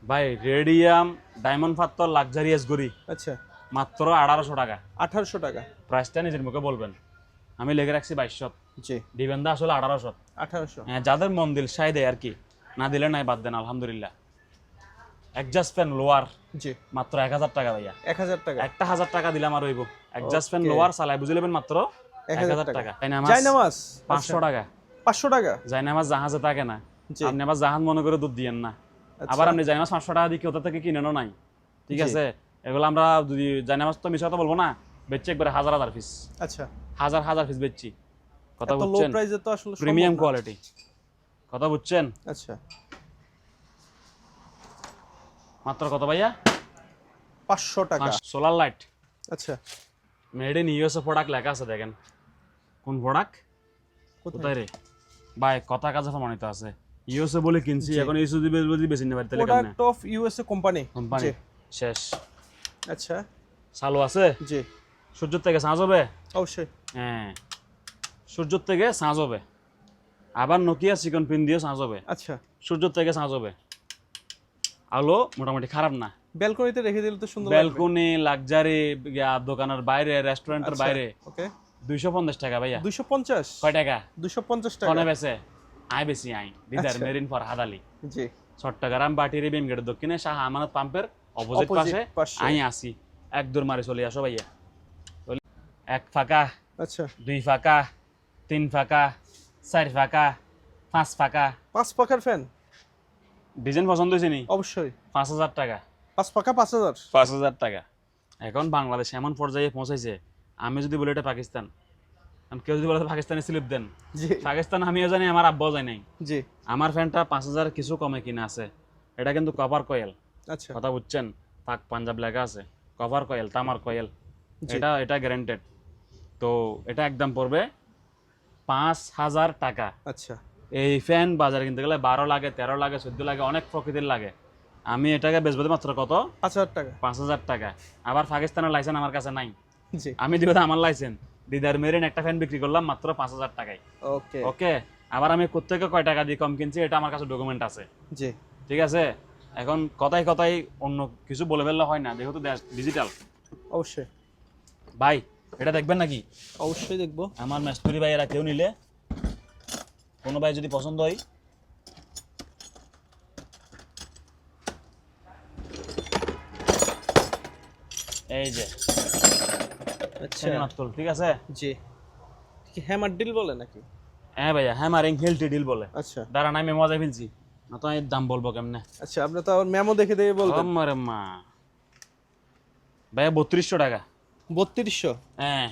ভাই রেডিয়াম ডায়মন্ড পাথর লাক্সারিয়াস গড়ি আচ্ছা, মাত্র 1800 টাকা। 1800 টাকা? প্রাইসটা নিজের মুখে বলবেন, আমি লিখে রাখছি 2200। জি। দিবেন দা আসলে 1800। 1800? হ্যাঁ, যাদের মন দিল সাই দেয় আর কি, না দিলে নাই, বাদ দেন, আলহামদুলিল্লাহ। অ্যাডজাস্ট ফ্যান লোয়ার জি। মাত্র 1000 টাকা ভাইয়া। 1000 টাকা? একটা 1000 টাকা দিলাম আর হইব। Adjust fan Okay. লোয়ার চালাই বুঝে নেবেন মাত্র 1000 টাকা। টাকা। জায়নামাজ? 500 টাকা। 500 টাকা? জায়নামাজ জাহাজে থাকে না, জি। আপনি আবার জাহাজ মনে করে দুধ দিয়েন না। আচ্ছা। আবার আপনি জায়নামাজ 500 টাকা দিয়ে কোথা থেকে কিনেনও নাই, ঠিক জি। আছে? এগুলো আমরা যদি জায়নামাজ তো মিছা কথা বলবো না, বেচছি একবারে হাজার হাজার পিস, আচ্ছা। হাজার হাজার পিস বেচছি, কথা এত লো বুঝছেন? প্রাইসে তো আসলে সম্ভব প্রিমিয়াম না। কোয়ালিটি, কথা বুঝছেন? আচ্ছা। মাত্র কত ভাইয়া? 500 টাকা? সোলার লাইট, আচ্ছা। মেড ইন ইউএসএ প্রোডাক্ট লেখা আছে, দেখেন কোন প্রোডাক্ট, কোথায় রে ভাই? কথা কাজে প্রমাণিত আছে, ইউএসএ বলে কিনছি, এখন ইউএসএ যদি বেশি নিতে পারি তাহলে কেমনে? Product of USA company? Company জি। শেষ। আচ্ছা। চালু আছে, জি। সূর্য থেকে চার্জ হবে। অবশ্যই। হ্যাঁ, সূর্য থেকে চার্জ হবে, আবার নোকিয়া চিকন পিন দিয়ে চার্জ হবে, আচ্ছা। সূর্য থেকে চার্জ হবে। আলো মোটামুটি খারাপ না। ব্যালকনিতে রেখে দিলে তো সুন্দর লাগবে। ব্যালকনি, লাক্সারি, দোকানের বাইরে, রেস্টুরেন্টের আচ্ছা, বাইরে ওকে। 250 টাকা ভাইয়া। 250? কয় টাকা? 250 টাকা? কনে বেচে? আই বেশি আই দিদার আচ্ছা। মেরিন ফর হাদালি, জি। চট্টগ্রাম বাটির বিম গেটের দক্ষিণে শাহ আমানত পাম্পের অপোজিট Opposite পাশে পাশে। আই আসি। এক দূর মারে চলে আসো ভাইয়া। এক ফাঁকা, আচ্ছা। 2 ফাঁকা, 3 ফাঁকা, 4 ফাঁকা, 5 ফাঁকা। 5 পাখার ফ্যান? ডিজাইন পছন্দ হয়েছে নি? অবশ্যই। 5000 টাকা। 5 পাখা 5000? 5000 টাকা। এখন বাংলাদেশ এমন পর্যায়ে পৌঁছাইছে, আমি যদি বলি এটা পাকিস্তান, আমি কেউ যদি বলে পাকিস্তানি স্লিপ দেন, জি। পাকিস্তান আমিও জানি, আমার আব্বাও জানি নাই। জি। আমার ফ্যানটা 5000 কিছু কমে কিনা আছে। এটা কিন্তু কভার কয়েল, আচ্ছা। কথা বুঝছেন? পাক পাঞ্জাব লেখা আছে, কভার কয়েল, তামার কয়েল, জি। এটা গ্যারান্টেড। তো এটা একদম পড়বে 5000 টাকা। আচ্ছা। এই ফ্যান বাজারে কিনতে গেলে 12 লাগে, 13 লাগে, 14 লাগে, অনেক প্রকৃতির লাগে। আমি এটাকে বেচবো মাত্র কত? 5000 টাকা? 5000 টাকা। আবার পাকিস্তানের লাইসেন্স আমার কাছে নাই, জি। আমি দিব আমার লাইসেন্স। দিদার মেরিন একটা ফ্যান বিক্রি করলাম মাত্র 5000 টাকায়। ওকে। ওকে, আবার আমি কোত্থেকে কয় টাকা দিয়ে কম কিনছি এটা আমার কাছে ডকুমেন্ট আছে, জি। ঠিক আছে? এখন কথায় কথায় অন্য কিছু বলে ফেললে হয় না, যেহেতু ডিজিটাল। অবশ্যই। ভাই এটা দেখবেন নাকি? অবশ্যই দেখবো। আমার মিস্ত্রি ভাইয়েরা কেউ নিলে, কোনো ভাই যদি পছন্দ হয়, এই যে আচ্ছা। মাত্র, ঠিক আছে? জি। কি হ্যামার ডিল বলে নাকি? হ্যাঁ ভাইয়া, হ্যামারিং হিলটি ডিল বলে। আচ্ছা। দাঁড়ান আমি মজা ফেলছি, না তো আমি দাম বলবো কেমনে। আচ্ছা, আপনি তো আবার মেমো দেখে দেখে বলবেন। আমারে মা ভাইয়া 3200 টাকা। 3200? হ্যাঁ,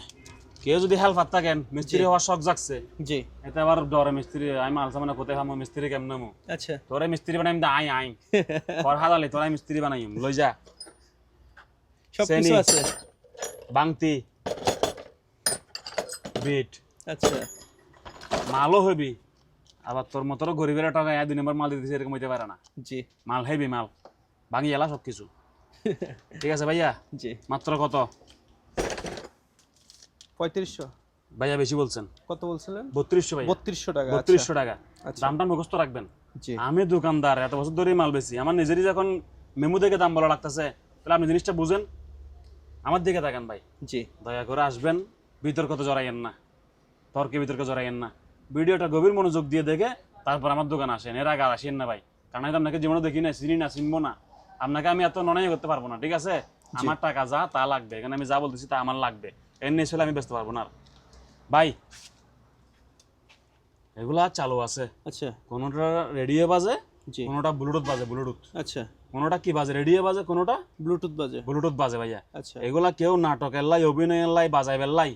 কেউ যদি হেল্পার থাকেন, মিস্ত্রি হওয়ার শখ জাগছে, জি। এতে আবার ডরে মিস্ত্রি, আমি মাল সামানা কোথায় খামো, মিস্ত্রি কেমন নামো, আচ্ছা। তোরে মিস্ত্রি বানাইম দা, আই আই ফরহাদ আলী তোরাই মিস্ত্রি বানাইম, লই যা। সব সেনি। কিছু আছে? বাংতি, বিট, আচ্ছা। মালও হবি, আবার তোর মতোরও গরিবের টাকা 2 নম্বর মাল দিতেছে এরকম হইতে পারে না। জি। মাল হেবি মাল, ভাঙি এলা সব কিছু, ঠিক আছে ভাইয়া? জি। মাত্র কত? 3500? ভাইয়া বেশি বলছেন। কত বলছিলেন? 3200 ভাইয়া। 3200 টাকা? 3200 টাকা। আচ্ছা। দামটা মুখস্থ রাখবেন। জি। আমি দোকানদার, এত বছর ধরে মাল বেশি, আমার নিজেরই যখন মেমু দেখে দাম বলা লাগতেছে, তাহলে আপনি জিনিসটা বুঝেন, আমার দিকে তাকান ভাই। জি। দয়া করে আসবেন, বিতর্কতে জড়াইয়েন না, তর্কে বিতর্কে জড়াইয়েন না, ভিডিওটা গভীর মনোযোগ দিয়ে দেখে তারপর আমার দোকানে আসেন, এর আগে আর আসেন না ভাই, কারণ আমি তো আপনাকে জীবনে দেখি না, চিনি না, চিনবো না, আপনাকে আমি এত ননাই করতে পারবো না, ঠিক আছে? আমার টাকা যা তা লাগবে, এখানে আমি যা বলতেছি তা আমার লাগবে, এর নিয়ে চলে আমি বেচতে পারবো না ভাই। এগুলা চালু আছে, আচ্ছা। কোনোটা রেডিও বাজে, জি। কোনোটা ব্লুটুথ বাজে, ব্লুটুথ, আচ্ছা। কোনোটা কি বাজে, রেডিও বাজে, কোনোটা ব্লুটুথ বাজে? ব্লুটুথ বাজে ভাইয়া। আচ্ছা। এগুলা কেউ নাটকের লাই, অভিনয়ের লাই, বাজাইবের লাই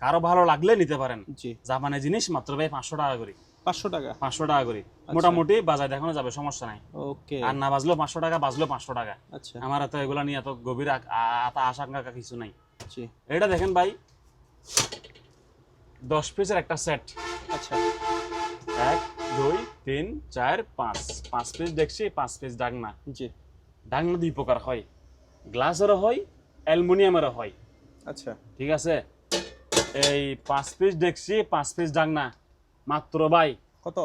কারো ভালো লাগলে নিতে পারেন। জি। জাপানের জিনিস মাত্র ভাই 500 টাকা করে। 500 টাকা। 500 টাকা করে মোটামুটি বাজার দেখানো যাবে, সমস্যা নাই। ওকে। আর না বাজলেও 500 টাকা, বাজলেও 500 টাকা। আচ্ছা। আমার এত এগুলা নিয়ে এত গভীর আশঙ্কা কিছু নাই। জি। এটা দেখেন ভাই 10 পিসের একটা সেট। আচ্ছা। 1 2 3 4 5 5 পিস দেখছি, 5 পিস ডাকনা। জি। ডাকনা দুই প্রকার হয়, গ্লাসেরও হয়, অ্যালুমিনিয়ামেরও হয়। আচ্ছা। ঠিক আছে, এই 5 পিস দেখছি, 5 পিস ডাকনা মাত্র ভাই কত?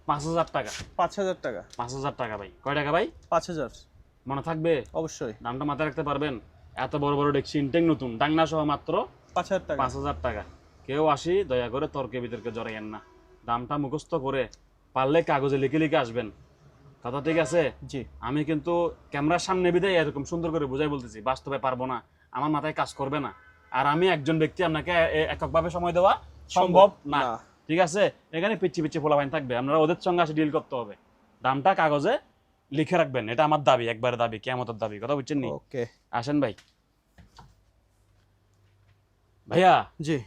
5000 টাকা। 5000 টাকা। 5000 টাকা ভাই। কয় টাকা ভাই? 5000। মনে থাকবে? অবশ্যই। দামটা মাথায় রাখতে পারবেন? এত বড় বড় ডেকছি ইনটেক নতুন, ডাকনা সহ মাত্র 5000 টাকা। 5000 টাকা। কেউ আসি দয়া করে তর্কে বিতর্কে জড়াইয়েন না, দামটা মুখস্থ করে পারলে কাগজে লিখে লিখে আসবেন। কথা ঠিক আছে? জি। আমি কিন্তু ক্যামেরার সামনে বিদায় এরকম সুন্দর করে বুঝাই বলতেছি, বাস্তবে পারবো না, আমার মাথায় কাজ করবে না। আর আমি একজন ব্যক্তি, আপনাকে এককভাবে সময় দেওয়া সম্ভব না। ঠিক আছে, এখানে পিচ্ছি পিচ্ছি পোলাপাইন থাকবে, আপনারা ওদের সঙ্গে আসে ডিল করতে হবে। দামটা কাগজে লিখে রাখবেন, এটা আমার দাবি, একবারে দাবি, কিয়ামতের দাবি। কথা বুঝছেন নি? ওকে। আসেন ভাই। ভাইয়া, জি।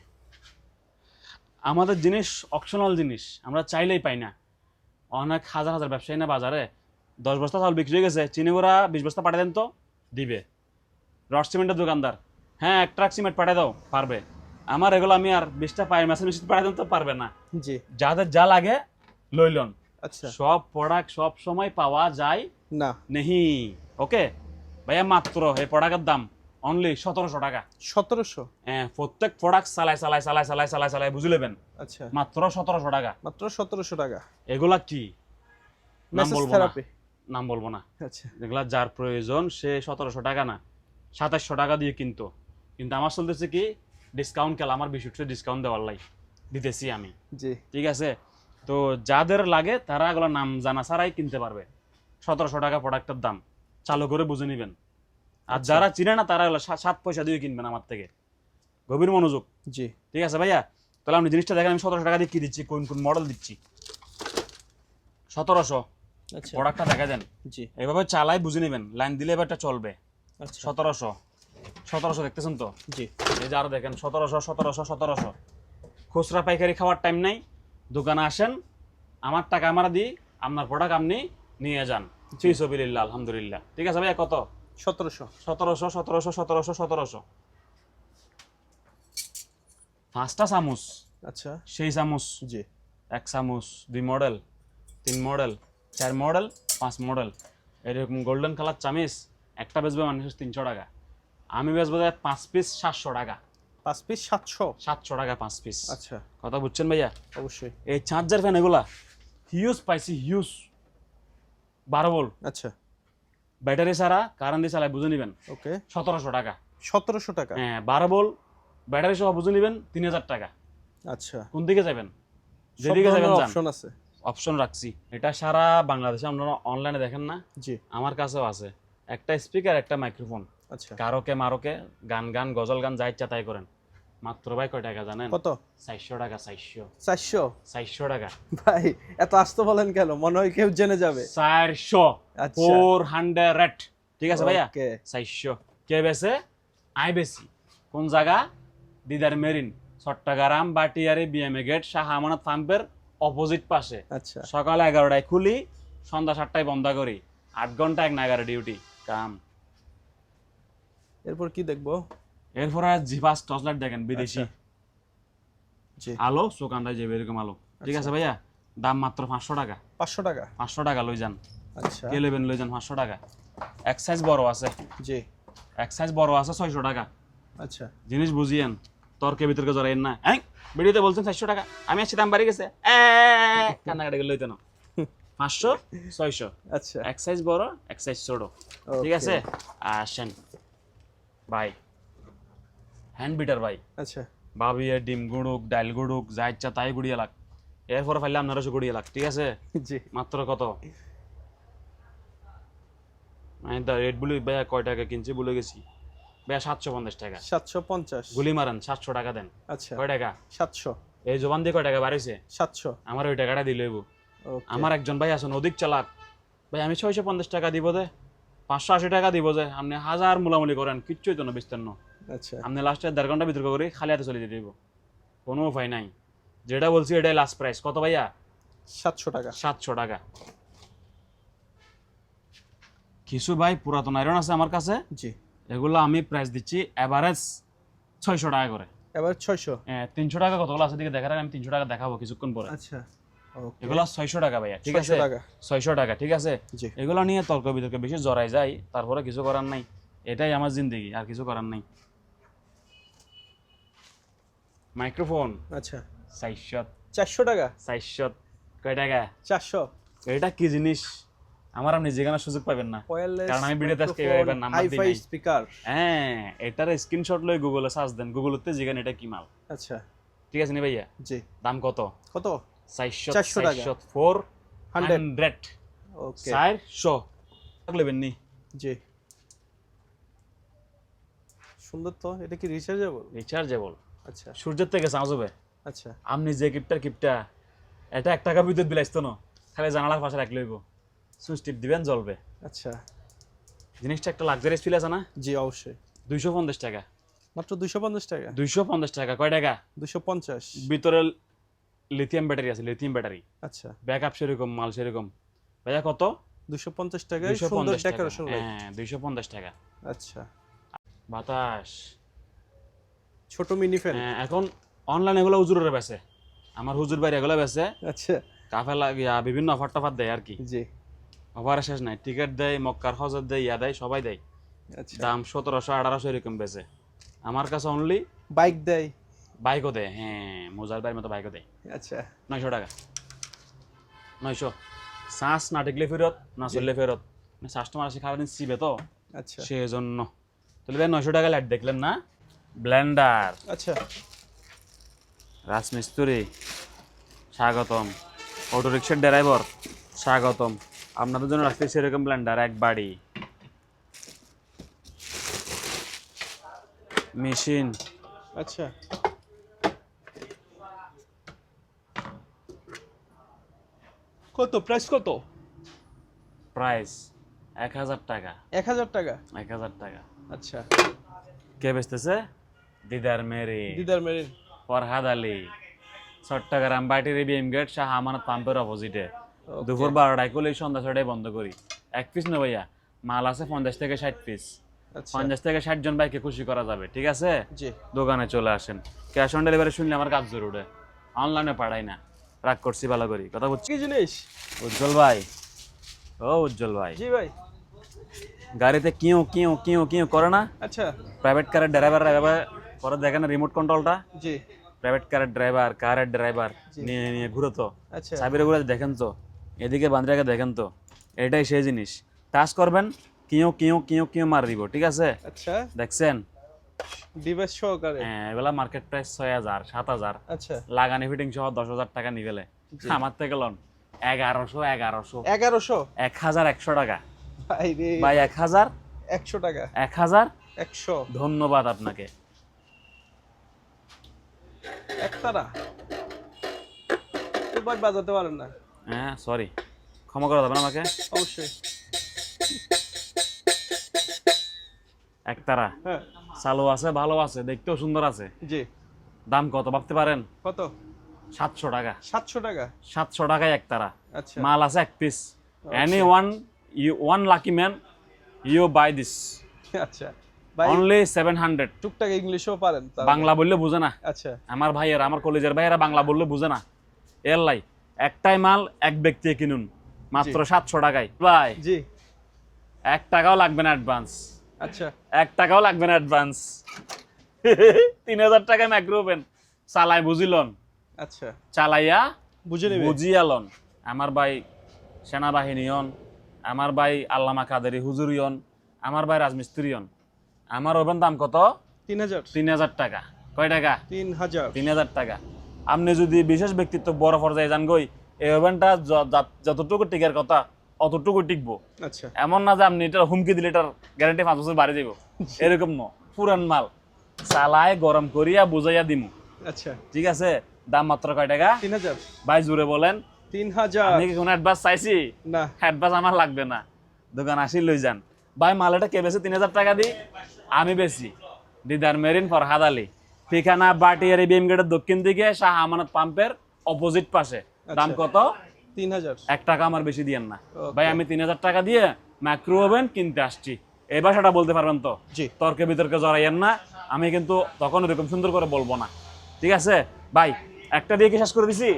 আমাদের জিনিস অপশনাল জিনিস, আমরা চাইলেই পাই না। অনেক হাজার হাজার ব্যবসায়ী না বাজারে 10 বস্তা চাল বিক্রি হয়ে গেছে, চিনি গুঁড়া 20 বস্তা পাঠিয়ে দেন তো, দিবে। রড সিমেন্টের দোকানদার, হ্যাঁ 1 ট্রাক সিমেন্ট পাঠিয়ে দাও, পারবে। আমার এগুলো আমি আর 20টা পায়ের মেশিন পাঠিয়ে দেন তো, পারবে না। জি। যাদের যা লাগে লইলন। আচ্ছা। সব প্রোডাক্ট সব সময় পাওয়া যায় না। নেহি। ওকে ভাইয়া, মাত্র এই প্রোডাক্টের দাম অনলি 1700 টাকা। 1700? হ্যাঁ, প্রত্যেক প্রোডাক্ট চালাই বুঝে নেবেন। আচ্ছা। মাত্র 1700 টাকা। মাত্র 1700 টাকা। এগুলা কি নাম মেসেজ বলবো না, থেরাপি। নাম বলবো না। আচ্ছা। এগুলা যার প্রয়োজন সে 1700 টাকা না 2700 টাকা দিয়ে কিন্তু আমার চলতেছে কি ডিসকাউন্ট, খেলা আমার 20% ডিসকাউন্ট দেওয়ার লাই দিতেছি আমি। জি। ঠিক আছে, তো যাদের লাগে তারা এগুলো নাম জানা ছাড়াই কিনতে পারবে। 1700 টাকা প্রোডাক্টের দাম, চালু করে বুঝে নিবেন। আর যারা চিনে না তারা 7 পয়সা দিয়ে কিনবেন আমার থেকে। গভীর মনোযোগ। জি। ঠিক আছে ভাইয়া, তাহলে আপনি জিনিসটা দেখেন আমি 1700 টাকা দিয়ে কি দিচ্ছি, কোন কোন মডেল দিচ্ছি। 1700। আচ্ছা। প্রোডাক্টটা দেখা দেন। জি। এভাবে চালাই বুঝে নেবেন, লাইন দিলে এবারটা চলবে। আচ্ছা। 1700 দেখতেছেন তো? জি। এই যে আরো দেখেন 1700। খুচরা পাইকারি খাওয়ার টাইম নাই, দোকানে আসেন, আমার টাকা আমরা দিই, আপনার প্রোডাক্ট আপনি নিয়ে যান। ফিসবিলিল্লাহ, আলহামদুলিল্লাহ। ঠিক আছে ভাইয়া, কত? 1700। পাঁচটা চামচ, আচ্ছা। সেই চামচ জি। 1 চামচ, 2 মডেল, 3 মডেল, 4 মডেল, 5 মডেল, এরকম গোল্ডেন কালার চামিচ একটা বেচবে মানুষ 300 টাকা, আমি বেচবো 5 পিস 700 টাকা। 5 পিস 700? 700 টাকা 5 পিস। আচ্ছা। কথা বুঝছেন ভাইয়া? অবশ্যই। এই চার্জার ফ্যান এগুলা হিউজ পাইছি, হিউজ 12 ভোল্ট। আচ্ছা। ব্যাটারি ছাড়া কারেন্ট দিয়ে চালায় বুঝে নিবেন ওকে। 1700 টাকা। 1700 টাকা? হ্যাঁ, 12 ভোল্ট ব্যাটারি সহ বুঝে নিবেন 3000 টাকা। আচ্ছা। কোন দিকে যাবেন? সব যেদিকে যাবেন ধরনের যান, অপশন আছে। অপশন রাখছি। এটা সারা বাংলাদেশে আপনারা অনলাইনে দেখেন না? জি। আমার কাছেও আছে, একটা স্পিকার, একটা মাইক্রোফোন। আচ্ছা। কারোকে মারোকে গান গজল গান যা ইচ্ছা তাই করেন। মাত্র ভাই কয় টাকা জানেন? কত? 400 টাকা। 400 400 টাকা ভাই, এত আসতে বলেন কেন? মনে হয় কেউ জেনে যাবে। 400। আচ্ছা। 400। ঠিক আছে ভাইয়া, ওকে। 400 কে বেছে? আই বেশি। কোন জায়গা? Didar Marine, Chattogram Bhatiari BMA gate, Shah Amanat পাম্পের অপোজিট পাশে। আচ্ছা। সকাল 11টায় খুলি, সন্ধ্যা 7টায় বন্ধ করি, 8 ঘন্টা 1 নাগারে ডিউটি কাম। এরপর কি দেখবো? এরপরে জিপাস টর্চলাইট দেখেন, বিদেশি। আচ্ছা। জি। আলো সুকান্দায় যাবে এরকম আলো। ঠিক আছে ভাইয়া, দাম মাত্র 500 টাকা। 500 টাকা? 500 টাকা লই যান। আচ্ছা। কে নেবেন লই যান, 500 টাকা। এক সাইজ বড় আছে। জি। এক সাইজ বড় আছে 600 টাকা। আচ্ছা। জিনিস বুঝিয়েন, তর্কে বিতর্কে জড়াইন না। হ্যাঁ, ভিডিওতে বলছেন 400 টাকা, আমি আসছি দাম বাড়ি গেছে, কান্নাকাটি করে লইতে না। 500, 600। আচ্ছা। এক সাইজ বড়, এক সাইজ ছোট। ঠিক আছে, আসেন ভাই। হ্যান্ড বিটার ভাই। আচ্ছা। ভাবিয়ে ডিম গুড়ুক, ডাইল গুড়ুক, যা ইচ্ছা তাই গুড়িয়ে লাগ। এরপরে ফাইলে আপনারা গুড়িয়ে লাগ। ঠিক আছে, জি। মাত্র কত? আমি রেড বুলি ভাইয়া কয় টাকা কিনছি ভুলে গেছি ভাইয়া। 750 টাকা। 750? গুলি মারেন, 700 টাকা দেন। আচ্ছা। কয় টাকা? 700। এই জবান দিয়ে কয় টাকা বাড়িছে? 700। আমার ওই টাকাটা দিলে। ওকে। আমার একজন ভাই আছেন অধিক চালাক, ভাই আমি 650 টাকা দিব দে, 580 টাকা দিব যে আপনি হাজার মুলামুলি করেন কিচ্ছুই তো না বিস্তীর্ণ। আচ্ছা আপনি লাস্টে 1.5 ঘন্টা বিতর্ক করে খালি হাতে চলে যেতে দিব, কোনো উপায় নাই। যেটা বলছি এটাই লাস্ট প্রাইস। কত ভাইয়া? 700 টাকা। 700 টাকা। কিছু ভাই পুরাতন আয়রন আছে আমার কাছে, জি এগুলো আমি প্রাইস দিচ্ছি এভারেজ 600 টাকা করে। এবার 600। 300 টাকা কতগুলো আছে দিকে দেখার আগে আমি 300 টাকা দেখাবো কিছুক্ষণ পরে। আচ্ছা ওকে, এগুলো 600 টাকা ভাইয়া, ঠিক আছে? 600 টাকা। 600 টাকা, ঠিক আছে? জি এগুলো নিয়ে তর্ক বিতর্ক বেশি জড়াই যায়, তারপরে কিছু করার নাই, এটাই আমার জিন্দগি, আর কিছু করার নাই। মাইক্রোফোন আচ্ছা 400। 400 টাকা। 400 কয় টাকা? 400। এটা কি জিনিস আমার আপনি যেখানে সুযোগ পাবেন না, ওয়্যারলেস কারণ আমি ভিডিওতে আজকে এবার নাম্বার দিই হাই-ফাই নাই। স্পিকার। হ্যাঁ, এটার স্ক্রিনশট লই গুগলে সার্চ দেন, গুগলতে যেখানে এটা কি মাল, আচ্ছা ঠিক আছে নি ভাইয়া? জি দাম কত? কত? 400 400 টাকা। 400 ওকে 400 লাগলেবেন নি। জি সুন্দর তো। এটা কি রিচার্জেবল? রিচার্জেবল, আচ্ছা সূর্যের থেকে চার্জ হবে। আচ্ছা আপনি যে কিপটা এটা 1 টাকা বিদ্যুৎ বিল আসতো না, খালি জানালার পাশে রাখলে হইব, সুইচ টিপ দিবেন জ্বলবে। আচ্ছা জিনিসটা একটা লাক্সারিয়াস ফিল আছে না? জি অবশ্যই। 250 টাকা। মাত্র 250 টাকা। 250 টাকা। কয় টাকা? 250। ভিতরে লিথিয়াম ব্যাটারি আছে, লিথিয়াম ব্যাটারি, আচ্ছা ব্যাকআপ সেরকম, মাল সেরকম। ভাইয়া কত? 250 টাকায় সুন্দর 250 টাকা। Decoration light. হ্যাঁ 250 টাকা। আচ্ছা বাতাস, ছোট মিনি ফ্যান। হ্যাঁ, এখন অনলাইন এগুলো হুজুরের বেচে, আমার হুজুর বাইরে এগুলো বেচে, আচ্ছা কাফেলা গিয়া বিভিন্ন অফার টফার দেয় আর কি। জি অফারের শেষ নাই, টিকিট দেয়, মক্কার হজর দেয়, ইয়া দেয়, সবাই দেয়। আচ্ছা দাম 1700 1800 এরকম বেচে। আমার কাছে অনলি বাইক দেয়। বাইকও দেয়, হ্যাঁ মোজার বাইরের মতো বাইকও দেয়। আচ্ছা 900 টাকা। 900। শ্বাস না টিকলে ফেরত, না চললে ফেরত। কাস্টমার আসে খাবার দিন চিবে তো, আচ্ছা সেই জন্য। তাহলে ভাই 900 টাকা লাইট দেখলেন না? ব্লেন্ডার, আচ্ছা রাজমিস্ত্রি স্বাগতম, অটো রিক্সার ড্রাইভার স্বাগতম। আপনাদের জন্য রাখতে সেরকম ব্লেন্ডার এক বাড়ি। মেশিন, আচ্ছা কত প্রাইস কত? প্রাইস 1000 টাকা। 1000 টাকা। 1000 টাকা। আচ্ছা কে বেচতেছে? দিদার মেরি, দিদার মেরিন। ফরহাদ আলী, চট্টগ্রাম বাইটির বিএম গেট শাহ আমানত পাম্পের অপোজিটে। Okay. দুপুর 12টায় করলে সন্ধ্যা 6টায় বন্ধ করি। এক পিস না ভাইয়া, মাল আছে 50 থেকে 60 পিস। আচ্ছা 50 থেকে 60 জন ভাইকে খুশি করা যাবে, ঠিক আছে? জি দোকানে চলে আসেন। ক্যাশ অন ডেলিভারি শুনলে আমার কাজ জোর উঠে, অনলাইনে পাঠাই না, রাগ করছি ভালো করি কথা বলছি। কি জিনিস? উজ্জ্বল ভাই, ও উজ্জ্বল ভাই, জি ভাই। গাড়িতে কিউ কিউ কিউ কিউ করে না? আচ্ছা প্রাইভেট কারের ড্রাইভাররা এভাবে করে, দেখেন রিমোট কন্ট্রোলটা, জি প্রাইভেট কারের ড্রাইভার, কারের ড্রাইভার নিয়ে নিয়ে ঘুরো তো, আচ্ছা সাবিরে ঘুরে দেখেন তো, এদিকে বান্দ্রাকে দেখেন তো, এটাই সেই জিনিস। টাচ করবেন, কিউ কিউ কিউ কিউ মার দিব, ঠিক আছে? আচ্ছা দেখছেন? ডিভাইস সহকারে। হ্যাঁ, এগুলা মার্কেট প্রাইস 6000 7000, আচ্ছা লাগানি ফিটিং সহ 10,000 টাকা নিবেলে। আমার থেকে লন 1100 1100 1100 1100 টাকা। ভাই রে ভাই 1000 100 টাকা। 1000 100 ধন্যবাদ আপনাকে। একতারা তো ভাই বাজাতে পারেন না। হ্যাঁ সরি, ক্ষমা করে দেবেন আমাকে। অবশ্যই একতারা হ্যাঁ চালু আছে, ভালো আছে, দেখতেও সুন্দর আছে। জি দাম কত ভাবতে পারেন? কত? 700 টাকা। 700 টাকা। 700 টাকায় একতারা। আচ্ছা মাল আছে এক পিস। Any one lucky man you buy this আচ্ছা ভাই অনলি 700। টুকটাক ইংলিশও পারেন তাহলে? বাংলা বললে বুঝে না আচ্ছা আমার ভাইয়েরা, আমার কলেজের ভাইয়েরা বাংলা বললে বুঝে না। এর লাই একটাই মাল এক ব্যক্তি কিনুন মাত্র 700 টাকায়। ভাই জি 1 টাকাও লাগবে না অ্যাডভান্স, আচ্ছা 1 টাকাও লাগবে না অ্যাডভান্স। 3000 টাকায় মাইক্রো ওভেন চালাই বুঝিলন, আচ্ছা চালাইয়া বুঝে নেবে। বুঝিয়ালন। আমার ভাই সেনাবাহিনীয়ন, আমার ভাই আল্লামা কাদেরি হুজুরিয়ন, আমার ভাই রাজমিস্ত্রিয়ন। আমার ওভেন দাম কত? 3000 3000 টাকা। কয় টাকা? 3000 3000 টাকা। আপনি যদি বিশেষ ব্যক্তিত্ব বড় পর্যায়ে যান গই, এই ওভেনটা যতটুকু টিকার কথা অতটুকু টিকবো। আচ্ছা এমন না যে আপনি এটা হুমকি দিলে এটার গ্যারান্টি 5 বছর বাড়ি যাব, এরকম ন। পুরান মাল চালায় গরম করিয়া বুঝাইয়া দিমু, আচ্ছা ঠিক আছে? দাম মাত্র কয় টাকা? 3000 ভাই জুড়ে বলেন। 3000 আমি কি কোনো অ্যাডভান্স চাইছি? না অ্যাডভান্স আমার লাগবে না, দোকান আসি লই যান। ভাই মালাটা কে বেশি 3000 টাকা দিই আমি বেশি দিদার মেরিন ফরহাদ আলী ঠিকানা বাটিয়ারি বিএম গেটের দক্ষিণ দিকে শাহ আমানত পাম্পের অপোজিট পাশে দাম কত 3000 1 টাকা আমার বেশি দিয়েন না ভাই আমি 3000 টাকা দিয়ে মাইক্রো ওভেন কিনতে আসছি এই ভাষাটা বলতে পারবেন তো জি তর্কে বিতর্কে জড়াইয়েন না আমি কিন্তু তখন এরকম সুন্দর করে বলবো না ঠিক আছে ভাই একটা দিয়ে কি শেষ করে দিছি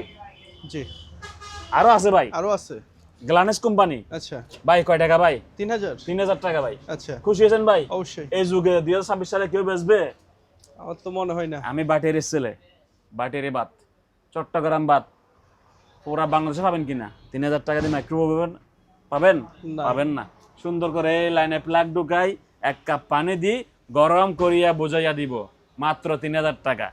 জি আরো আছে ভাই আরো আছে গ্লানেস কোম্পানি আচ্ছা ভাই কয় টাকা ভাই 3000 3000 টাকা ভাই আচ্ছা খুশি হয়েছেন ভাই অবশ্যই এই যুগে 2026 সালে কেউ বেচবে আমার তো মনে হয় না আমি বাটের ছেলে বাটের বাত চট্টগ্রাম বাত পুরা বাংলাদেশে পাবেন কিনা 3000 টাকা দিয়ে মাইক্রো ওভেন পাবেন না। পাবেন না সুন্দর করে এই লাইনে প্লাগ ঢুকাই 1 কাপ পানি দি গরম করিয়া বুঝাইয়া দিব মাত্র 3000 টাকা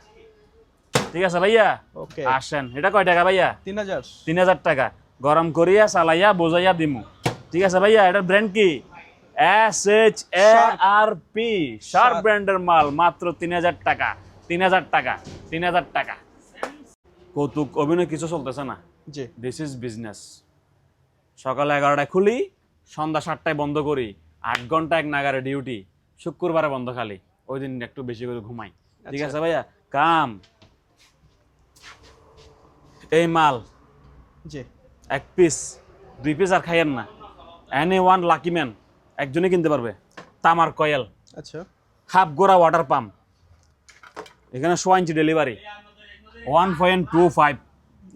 ঠিক আছে ভাইয়া ওকে আসেন এটা কয় টাকা ভাইয়া 3000 3000 টাকা গরম করিয়া চালাইয়া বুঝাইয়া দিমু ঠিক আছে ভাইয়া এটার ব্র্যান্ড কি SHARP শার্প ব্র্যান্ডের মাল মাত্র 3000 টাকা 3000 টাকা 3000 টাকা কৌতুক অভিনয় কিছু চলতেছে না জি দিস ইজ বিজনেস সকাল 11টায় খুলি সন্ধ্যা 7টায় বন্ধ করি 8 ঘন্টা 1 নাগারে ডিউটি শুক্রবারে বন্ধ খালি ওই দিন একটু বেশি করে ঘুমাই ঠিক আছে ভাইয়া কাম এই মাল জি 1 পিস 2 পিস আর খাইয়েন না এনি ওয়ান লাকি ম্যান একজনই কিনতে পারবে তামার কয়েল আচ্ছা হাফ গোড়া ওয়াটার পাম্প এখানে 100 ইঞ্চি ডেলিভারি 1.25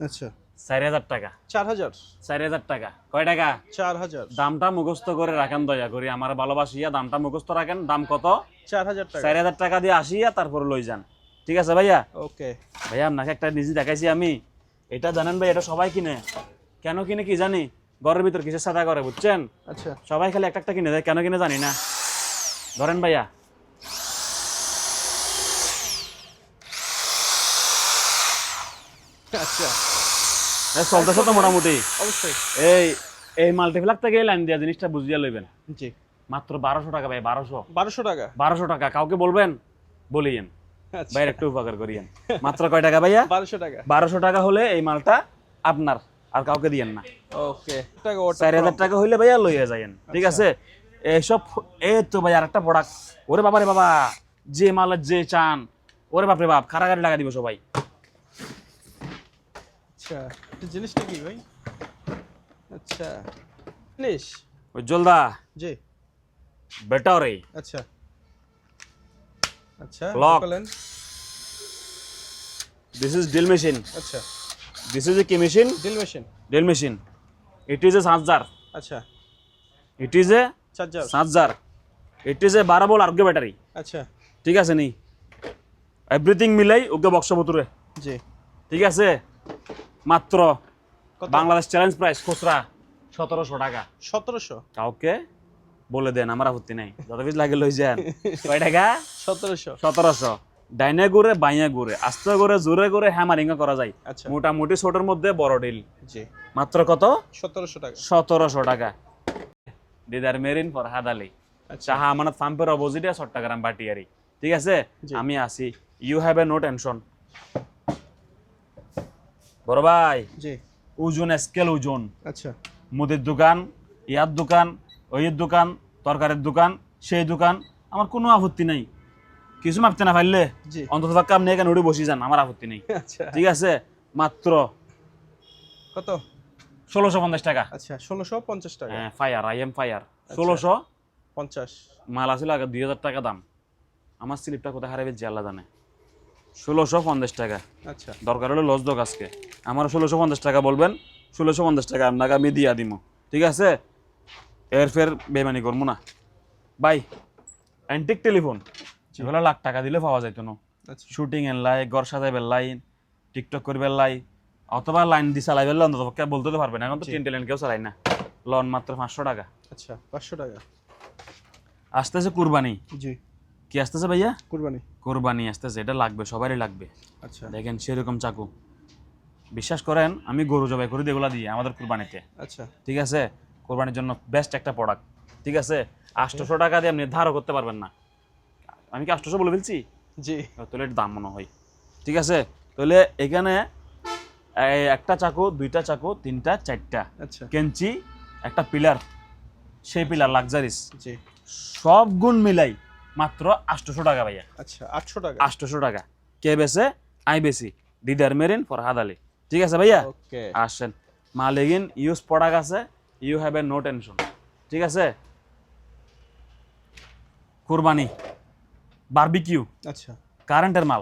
আচ্ছা 4000 টাকা 4000 4000 টাকা কয় টাকা 4000 দামটা মুখস্থ করে রাখেন দয়া করে আমার ভালোবাসিয়া দামটা মুখস্থ রাখেন দাম কত 4000 টাকা 4000 টাকা দিয়ে আসিয়া তারপরে লই যান ঠিক আছে ভাইয়া ওকে ভাইয়া আপনাকে একটা নিজে দেখাইছি আমি এটা জানেন ভাই এটা সবাই কিনে কেন কিনে কি জানি ঘরের ভিতর কিসের সাদা করে বুঝছেন আচ্ছা সবাই খালি একটা একটা কিনে দেয় কেন কিনে জানি না ধরেন ভাইয়া আচ্ছা চলতেছে তো মোটামুটি অবশ্যই এই এই মাল্টিপ্লাক থেকে লাইন দিয়া জিনিসটা বুঝিয়া লইবেন জি মাত্র 1200 টাকা ভাই 1200 1200 টাকা 1200 টাকা কাউকে বলবেন বলিয়েন আচ্ছা ভাইয়ের একটু উপকার করিয়েন মাত্র কয় টাকা ভাইয়া 1200 টাকা 1200 টাকা হলে এই মালটা আপনার আর কাউকে দিয়েন না ওকে টাকা ওটা 4000 টাকা হইলে ভাইয়া লইয়া যাইয়েন ঠিক আছে এইসব এই তো ভাই আরেকটা প্রোডাক্ট ওরে বাবা রে বাবা যে মালের যে চান ওরে বাপ রে বাপ খারাগারি লাগা দিব সবাই আচ্ছা এই জিনিসটা কি ভাই আচ্ছা জিনিস উজ্জ্বলদা জি বেটারে আচ্ছা আচ্ছা Lock. বলেন দিস ইজ ড্রিল মেশিন আচ্ছা দিস ইজ এ কি machine drill machine drill machine it is a charger আচ্ছা it is a charger charger it is a 12 volt আর্গো ব্যাটারি আচ্ছা ঠিক আছে নি এভরিথিং মিলাই ওকে বক্স ভুতুরে জি ঠিক আছে মাত্র কত? বাংলাদেশ চ্যালেঞ্জ প্রাইস খুচরা 1700 টাকা 1700 কাউকে বলে দেন আমার আপত্তি নাই যত পিস লাগে লই যান কয় টাকা 1700 1700 ডাইনে ঘুরে বাইয়া ঘুরে আস্তে ঘুরে জোরে ঘুরে হ্যামারিং করা যায় আচ্ছা মোটামুটি ছোটর মধ্যে বড় ডিল জি মাত্র কত 1700 টাকা 1700 টাকা দিদার মেরিন ফরহাদ আলী আচ্ছা চাহা আমানত পাম্পের অপোজিটে চট্টগ্রাম বাটিয়ারি ঠিক আছে জি। আমি আসি you have a no tension বড় ভাই জি ওজন স্কেল ওজন আচ্ছা মুদির দোকান ইয়ার দোকান ওইয়ের দোকান তরকারির দোকান সেই দোকান আমার কোনো আপত্তি নাই কিছু মাপতে না পারলে জি অন্তত কাম নিয়ে কেন উঠে বসি যান আমার আপত্তি নেই আচ্ছা ঠিক আছে মাত্র কত 1650 টাকা আচ্ছা 1650 টাকা হ্যাঁ ফায়ার আই এম ফায়ার 1600 50 মাল আসলে আগে 2000 টাকা দাম আমার স্লিপটা কোথায় হারাবে যে আল্লাহ জানে 1650 টাকা আচ্ছা দরকার হলে লস দোক আজকে আমার 1650 টাকা বলবেন 1650 টাকা আপনাকে আমি দিয়া দিমু ঠিক আছে এর ফের বেমানি করবো না ভাই অ্যান্টিক টেলিফোন যেগুলো লাখ টাকা দিলে পাওয়া যাইতো না আচ্ছা শুটিং এর লাই ঘর সাজাইবের লাই টিকটক করবের লাই অথবা লাইন দি চালাইবের অন্তত পক্ষে বলতে তো পারবেন এখন তো টেন টেলেন কেউ চালাই না লন মাত্র 500 টাকা আচ্ছা 500 টাকা আসতেছে কুরবানি জি কি আসতেছে ভাইয়া কুরবানি কুরবানি আসতেছে এটা লাগবে সবারই লাগবে আচ্ছা দেখেন সেরকম চাকু বিশ্বাস করেন আমি গরু জবাই করে এগুলা দিই আমাদের কুরবানিতে আচ্ছা ঠিক আছে কোরবানির জন্য বেস্ট একটা প্রোডাক্ট ঠিক আছে 800 টাকা দিয়ে আপনি ধারও করতে পারবেন না আমি কি 800 বলে ফেলছি জি তাহলে এর দাম মনে হয় ঠিক আছে তাহলে এখানে একটা চাকু দুইটা চাকু তিনটা চারটা আচ্ছা কেঞ্চি একটা পিলার সেই পিলার লাক্সারিস জি সব গুণ মিলাই মাত্র 800 টাকা ভাইয়া। আচ্ছা 800 টাকা। 800 টাকা কে বেছে? আই বেশি। দিদার মেরিন ফরহাদ আলী। ঠিক আছে ভাইয়া, ওকে আসেন। মালিগিন ইউজ প্রোডাক্ট আছে, you have a no tension. ঠিক আছে, কুরবানি বারবিকিউ আচ্ছা কারেন্টের মাল।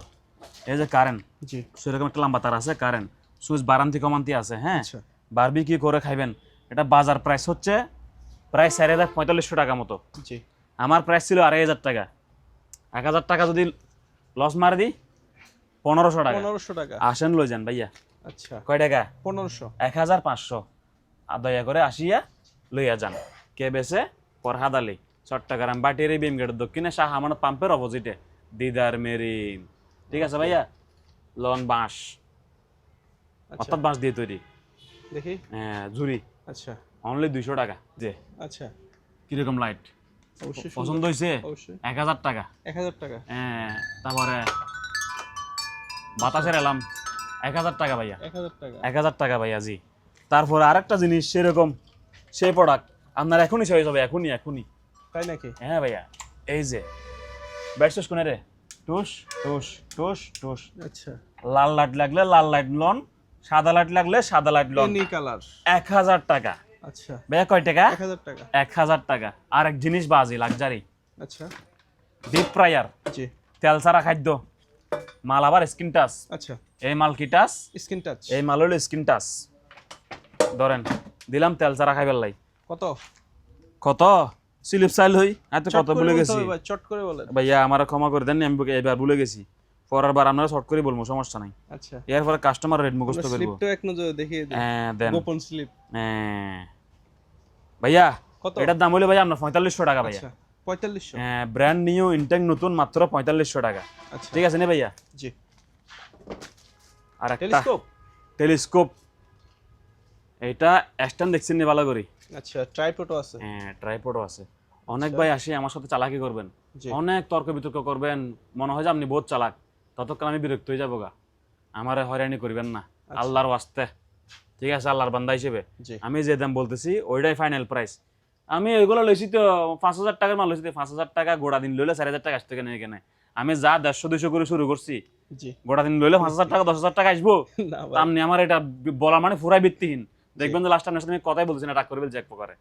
এই যে কারেন্ট, জি সেরকম একটা লম্বা তার আছে, কারেন্ট সুইচ বারান্তি কমান্তি আছে। হ্যাঁ, আচ্ছা বারবিকিউ করে খাইবেন। এটা বাজার প্রাইস হচ্ছে প্রায় 4,4500 টাকা মতো। জি আমার প্রাইস ছিল 2,500 টাকা। 1,000 টাকা যদি লস মারি দিই 1,500 টাকা। 1500 টাকা। আসেন লই যান ভাইয়া। আচ্ছা কয় টাকা? 1500। 1,500। আর দয়া করে আসিয়া লইয়া যান। কে বেছে? ফরহাদ আলী, চট্টগ্রাম বাটিয়ারি বিম গেটের দক্ষিণে শাহ আমানত পাম্পের অপোজিটে দিদার মেরিন। ঠিক আছে ভাইয়া, লন বাঁশ, আচ্ছা অর্থাৎ বাঁশ দিয়ে তৈরি। দেখি। হ্যাঁ, ঝুরি আচ্ছা অনলি 200 টাকা। যে আচ্ছা কিরকম লাইট অবশ্যই পছন্দ হয়েছে? অবশ্যই। 1,000 টাকা। 1000 টাকা। হ্যাঁ, তারপরে বাতাসের এলাম 1,000 টাকা ভাইয়া। 1000 টাকা। 1,000 টাকা ভাইয়া জি। তারপরে আরেকটা জিনিস সেরকম সেই প্রোডাক্ট আপনার এখনই শেষ হবে, এখনই এখনই। তাই নাকি? হ্যাঁ ভাইয়া, এই যে ব্যাটস কোনে রে, টুস টুস টুস টুস। আচ্ছা লাল লাইট লাগলে লাল লাইট লন, সাদা লাইট লাগলে সাদা লাইট লন। Any colour. 1,000 টাকা আচ্ছা ভাইয়া। কয় টাকা? 1000 টাকা। 1,000 টাকা। আরেক জিনিস বাজি লাক্সারি আচ্ছা ডিপ ফ্রায়ার, জি তেল ছাড়া খাদ্য মাল, আবার স্কিন টাচ। আচ্ছা এই মাল কি টাচ? Skin touch. এই মাল হলো স্কিন টাচ। ধরেন দিলাম তেল ছাড়া খাইবার লাই। কত? কত স্লিপ চাইল হই এত কত ভুলে গেছি ভাই চট করে বলেন। ভাইয়া, আমার ক্ষমা করে দেন, আমি এবার ভুলে গেছি। পরের বার আপনারা শর্ট করে বলবো, সমস্যা নাই। আচ্ছা এরপরে কাস্টমার রেট মুখস্থ করবো। স্লিপটা এক নজরে দেখিয়ে দিন। হ্যাঁ দেন। গোপন স্লিপ। হ্যাঁ ভাইয়া, কত? এটার দাম হলো ভাইয়া আপনার 4500 টাকা ভাইয়া। আচ্ছা 4500। হ্যাঁ, ব্র্যান্ড নিউ ইনটেক নতুন, মাত্র 4500 টাকা। আচ্ছা ঠিক আছে নে ভাইয়া। জি আর একটা টেলিস্কোপ। টেলিস্কোপ, এটা স্ট্যান্ড দেখছেন নি ভালো করে? আচ্ছা ট্রাইপডও আছে। হ্যাঁ, ট্রাইপডও আছে। অনেক ভাই আসে আমার সাথে চালাকি করবেন, জি অনেক তর্ক বিতর্ক করবেন, মনে হয় যে আপনি বহুত চালাক, ততক্ষণ আমি বিরক্ত হয়ে যাবো গা। আমারে হয়রানি করবেন না আল্লাহর ওয়াস্তে। ঠিক আছে, আল্লাহর বান্দা হিসেবে জি আমি যে দাম বলতেছি ওইটাই ফাইনাল প্রাইস। আমি ওইগুলো লইছি তো 5,000 টাকার মাল লইছি, 5,000 টাকা গোড়া দিন লইলে 4,000 টাকা আসতে কেন এখানে। আমি যা 150-200 করে শুরু করছি, জি গোড়া দিন লইলে 5,000 টাকা 10,000 টাকা আসবো। না তা ভাই আপনি আমার এটা বলা মানে পুরাই ভিত্তিহীন। দেখবেন যে লাস্ট আপনার সাথে আমি কথাই বলছি না, রাগ করে বলছি এক প্রকারে।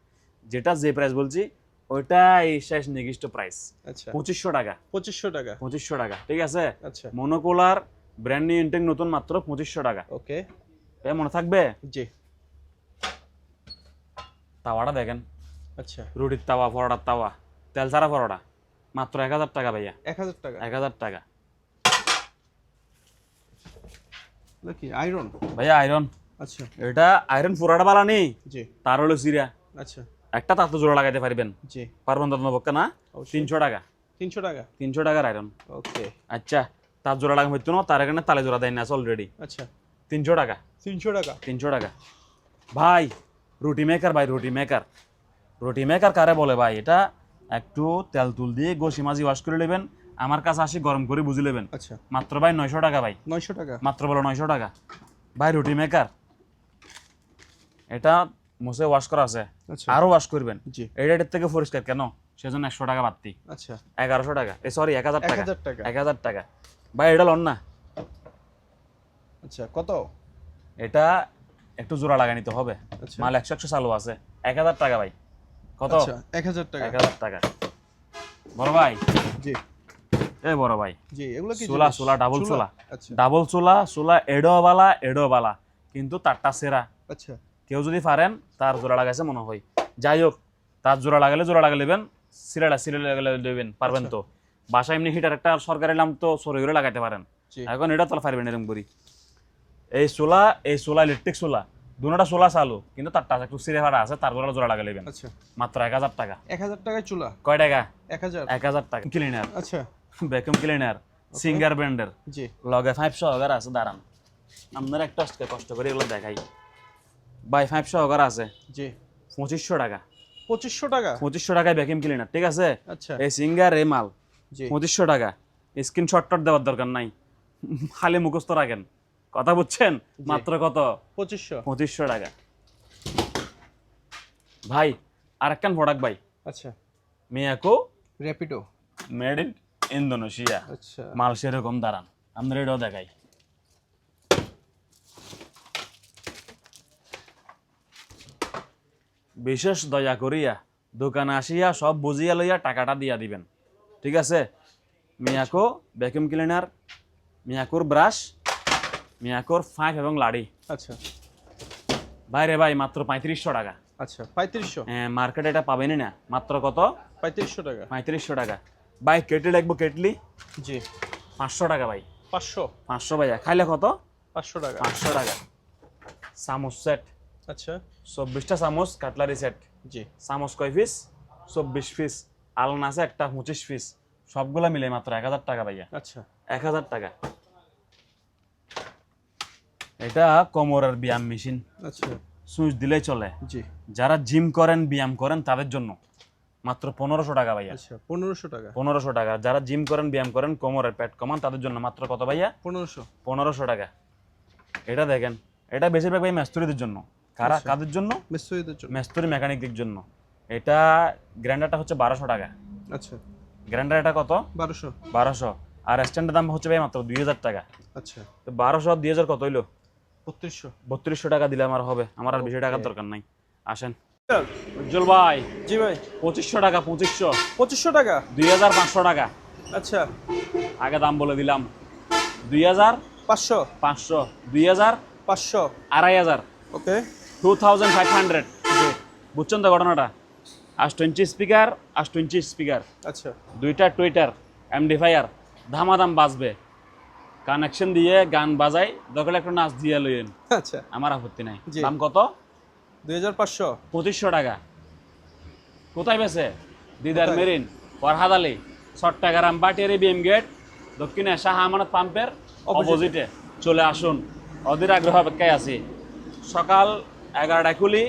যেটা যে প্রাইস বলছি ওইটাই শেষ নির্দিষ্ট প্রাইস। আচ্ছা 2500 টাকা। 2500 টাকা। 2500 টাকা। ঠিক আছে, আচ্ছা মনোকুলার ব্র্যান্ড নিউ ইনটেক নতুন, মাত্র 2500 টাকা। ওকে তাই মনে থাকবে। জি তাওয়াটা দেখেন, আচ্ছা রুটির তাওয়া, পরোটার তাওয়া, তেল ছাড়া পরোটা, মাত্র 1,000 টাকা ভাইয়া। 1000 টাকা। 1,000 টাকা কি আয়রন? ভাইয়া আয়রন। আচ্ছা এটা আয়রন পুরাটা বালা নেই, জি তার হলো সিরা। আচ্ছা একটা তার তো জোড়া লাগাইতে পারবেন, জি পারবেন তো পক্ষে না। অবশ্যই। 300 টাকা। 300 টাকা। 300 টাকার আয়রন। ওকে আচ্ছা, তার জোড়া লাগাম হইতো না, তার এখানে তালে জোড়া দেয় না অলরেডি। আচ্ছা 300 টাকা। 300 টাকা। 300 টাকা ভাই। রুটি মেকার ভাই, রুটি মেকার। রুটি মেকার কারে বলে ভাই? এটা একটু তেল তুল দিয়ে গোসি মাঝি ওয়াশ করে নেবেন, আমার কাছে আসি গরম করে বুঝে নেবেন। আচ্ছা মাত্র ভাই 900 টাকা ভাই। 900 টাকা। মাত্র বলো 900 টাকা ভাই। রুটি মেকার এটা মুছে ওয়াশ করা আছে, আচ্ছা আরো ওয়াশ করবেন। জি এটার থেকে পরিষ্কার কেন, সেজন্য 100 টাকা বাড়তি। আচ্ছা 1100 টাকা, সরি 1,000 টাকা। 1000 টাকা। 1,000 টাকা ভাই। এটা লন না। আচ্ছা কত? এটা একটু জোড়া লাগাই নিতে হবে, আচ্ছা মাল 100 চালু আছে। 1,000 টাকা ভাই। কত? আচ্ছা 1000 টাকা। 1,000 টাকা বড় ভাই। জি এ বড় ভাই, জি এগুলো কি চোলা জিনিস? চোলা ডাবল চোলা, আচ্ছা ডাবল চোলা, চোলা এডো বালা, কিন্তু তারটা সেরা। আচ্ছা কেউ যদি পারেন তার জোড়া লাগাইছে মনে হয়। যাই হোক, তার জোড়া লাগালে নেবেন, সিলে লাগালে দেবেন, পারবেন তো। বাসায় এমনি হিটার একটা সরকারি নাম তো সরে করে লাগাইতে পারেন। জি এখন এটা তো পারবেন এরকম করি। এই চোলা ইলেকট্রিক চোলা, দুটোটা চোলা চালু, কিন্তু তারটা একটু সিরে ভাড়া আছে, তার জোড়া লাগাই নেবেন। আচ্ছা মাত্র 1,000 টাকা। 1000 টাকায় চুলা? কয় টাকা? 1000। 1,000 টাকা। ক্লিনার, আচ্ছা ভ্যাকুয়াম ক্লিনার, সিঙ্গার ব্র্যান্ডের, জি লগে 500 সহকার আছে। দাঁড়ান আপনার একটা কষ্ট করে এগুলো দেখাই ভাই। 500 সহকার আছে জি 2500 টাকা। 2500 টাকা। 2500 টাকায় ভ্যাকুয়াম ক্লিনার। ঠিক আছে, আচ্ছা এই সিঙ্গার এই মাল জি 2500 টাকা। স্ক্রিনশট দেওয়ার দরকার নাই, খালি মুখস্থ রাখেন, কথা বুঝছেন? মাত্র কত? 2500। 2500 টাকা ভাই। আরেকখান প্রোডাক্ট ভাই, আচ্ছা Miyako Rapido. Made in Indonesia. আচ্ছা মাল সেরকম দাঁড়ান, আপনার এটাও দেখাই। বিশেষ দয়া করিয়া দোকানে আসিয়া সব বুঝিয়া লইয়া টাকাটা দিয়া দিবেন, ঠিক আছে? মিয়াকো ভ্যাকুয়াম ক্লিনার, মিয়াকোর ব্রাশ, মিয়াকোর ফাইভ এবং লাড়ি। আচ্ছা বাইরে ভাই মাত্র 3500 টাকা। আচ্ছা 3500। হ্যাঁ, মার্কেটে এটা পাবেনই না। মাত্র কত? 3500 টাকা। 3500 টাকা। ভাই কেটলি লাগবো, কেটলি জি 500 টাকা ভাই। 500। 500 ভাইয়া, খাইলে কত? 500 টাকা। 500 টাকা। চামচ সেট, আচ্ছা 24টা চামচ কাটলারি সেট। জি চামচ কয় পিস? 24 পিস। আলনা আছে একটা 25 পিস। সবগুলা মিলে মাত্র 1000 টাকা ভাইয়া। আচ্ছা 1000 টাকা। এটা কোমরের ব্যায়াম মেশিন, আচ্ছা সুইচ দিলেই চলে। জি যারা জিম করেন, ব্যায়াম করেন, তাদের জন্য মাত্র 1500 টাকা ভাইয়া। আচ্ছা 1500 টাকা। 1500 টাকা। যারা জিম করেন, ব্যায়াম করেন, কোমরের পেট কমান, তাদের জন্য মাত্র কত ভাইয়া? 1500। 1500 টাকা। এটা দেখেন, এটা বেশিরভাগ ভাই মেস্তুরিদের জন্য। কারা? আচ্ছা। কাদের জন্য? মিস্ত্রিদের জন্য। মেস্তুরি মেকানিকদের জন্য। এটা গ্রাইন্ডারটা হচ্ছে 1200 টাকা। আচ্ছা গ্রাইন্ডার এটা কত? 1200। 1200। আর স্ট্যান্ডের দাম হচ্ছে ভাই মাত্র 2000 টাকা। আচ্ছা তো 1200 আর 2000 কত হইলো? 3200। 3200 টাকা দিলে আমার হবে। আমার আর বেশি টাকার Okay. দরকার নাই। আসেন উজ্জ্বল ভাই, জি ভাই 2500 টাকা। 2500। 2500 টাকা। 2500 টাকা। আচ্ছা আগে দাম বলে দিলাম। 2000, 500। 500, 2000, 500। 2500, ওকে 2500। বুঝছেন তো ঘটনাটা? S20 স্পিকার, S20 স্পিকার, আচ্ছা দুইটা টুইটার, এমডিফায়ার, ধামাধাম বাজবে। কানেকশন দিয়ে গান বাজাই, দরকার একটা নাচ দিয়ে লইয়েন, আচ্ছা আমার আপত্তি নাই। জি। দাম কত? 2500। 2500 টাকা। কোথায় বেছে? দিদার কোথায়? Marine, Farhad Ali, Chattogram Bhatiari BM gate, দক্ষিণে শাহ আমানত পাম্পের অপোজিটে চলে আসুন। অধীর আগ্রহ অপেক্ষায় আছি। সকাল 11টায় খুলি,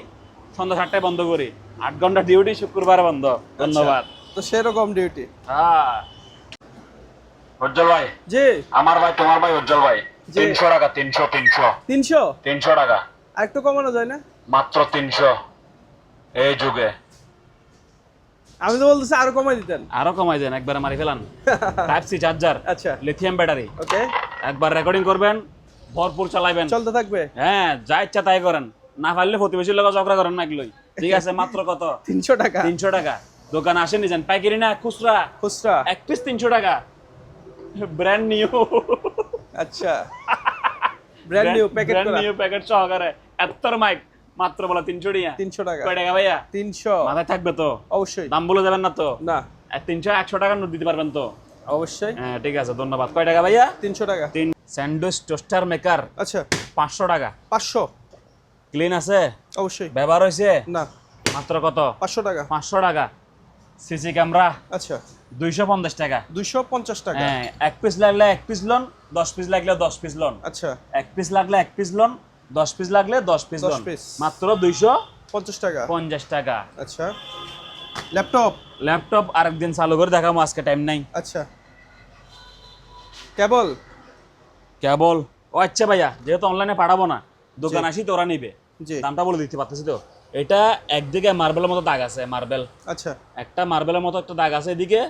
সন্ধ্যা 7টায় বন্ধ করি। 8 ঘন্টা ডিউটি, শুক্রবার বন্ধ। ধন্যবাদ। তো সেরকম ডিউটি। হ্যাঁ উজ্জ্বল ভাই, জি আমার ভাই, তোমার ভাই উজ্জ্বল ভাই, জি। 300 টাকা। 300, 300, 300। 300 টাকা। আর একটু কমানো যায় না? মাত্র 300 এই যুগে। আমি তো বলতেছি আরো কমাই দিতেন। আরো কমাই দেন, একবারে মারি ফেলান। টাইপ সি চার্জার, আচ্ছা লিথিয়াম ব্যাটারি। ওকে একবার রেকর্ডিং করবেন, ভরপুর চালাইবেন। চলতে থাকবে। হ্যাঁ, যা ইচ্ছা তাই করেন। না পারলে প্রতিবেশীর লোক ঝগড়া করেন না এগুলোই। ঠিক আছে, মাত্র কত? 300 টাকা। 300 টাকা। দোকানে আসেন, নিছেন পাইকারি না খুচরা? খুচরা। এক পিস 300 টাকা। Brand new. আচ্ছা ব্র্যান্ড নিউ প্যাকেট ব্র্যান্ড করা। নিউ প্যাকেট সহকারে। এত্তর মাইক মাত্র বলা 300 টাকা। 300 টাকা। কয় টাকা ভাইয়া? 300। মাথায় থাকবে তো? অবশ্যই। দাম বলে যাবেন না তো? না 300, 100 টাকার নোট দিতে পারবেন তো? অবশ্যই। হ্যাঁ ঠিক আছে, ধন্যবাদ। কয় টাকা ভাইয়া? 300 টাকা। স্যান্ডউইচ টোস্টার মেকার, আচ্ছা 500 টাকা। 500। ক্লিন আছে? অবশ্যই। ব্যবহার হয়েছে? না মাত্র কত? 500 টাকা। 500 টাকা। সিসি ক্যামেরা আচ্ছা 250 টাকা। 250 টাকা। হ্যাঁ, এক পিস লাগলে 1 পিস লোন, 10 পিস লাগলে 10 পিস লোন। আচ্ছা 1 পিস লাগলে 1 পিস লোন, 10 পিস লাগলে 10 পিস 10 লোন। পিস। মাত্র 250 টাকা। টাকা। আচ্ছা ল্যাপটপ। ল্যাপটপ আরেকদিন চালু করে দেখাবো, আজকে টাইম নাই। আচ্ছা কেবল। কেবল। ও আচ্ছা ভাইয়া, যেহেতু অনলাইনে পাঠাবো না, দোকান জি। আসি তো ওরা নিবে। জি দামটা বলে দিতে পারতেছি তো। এটা একদিকে মার্বেলের মতো দাগ আছে, মার্বেল আচ্ছা একটা মার্বেলের মতো একটা দাগ আছে এদিকে।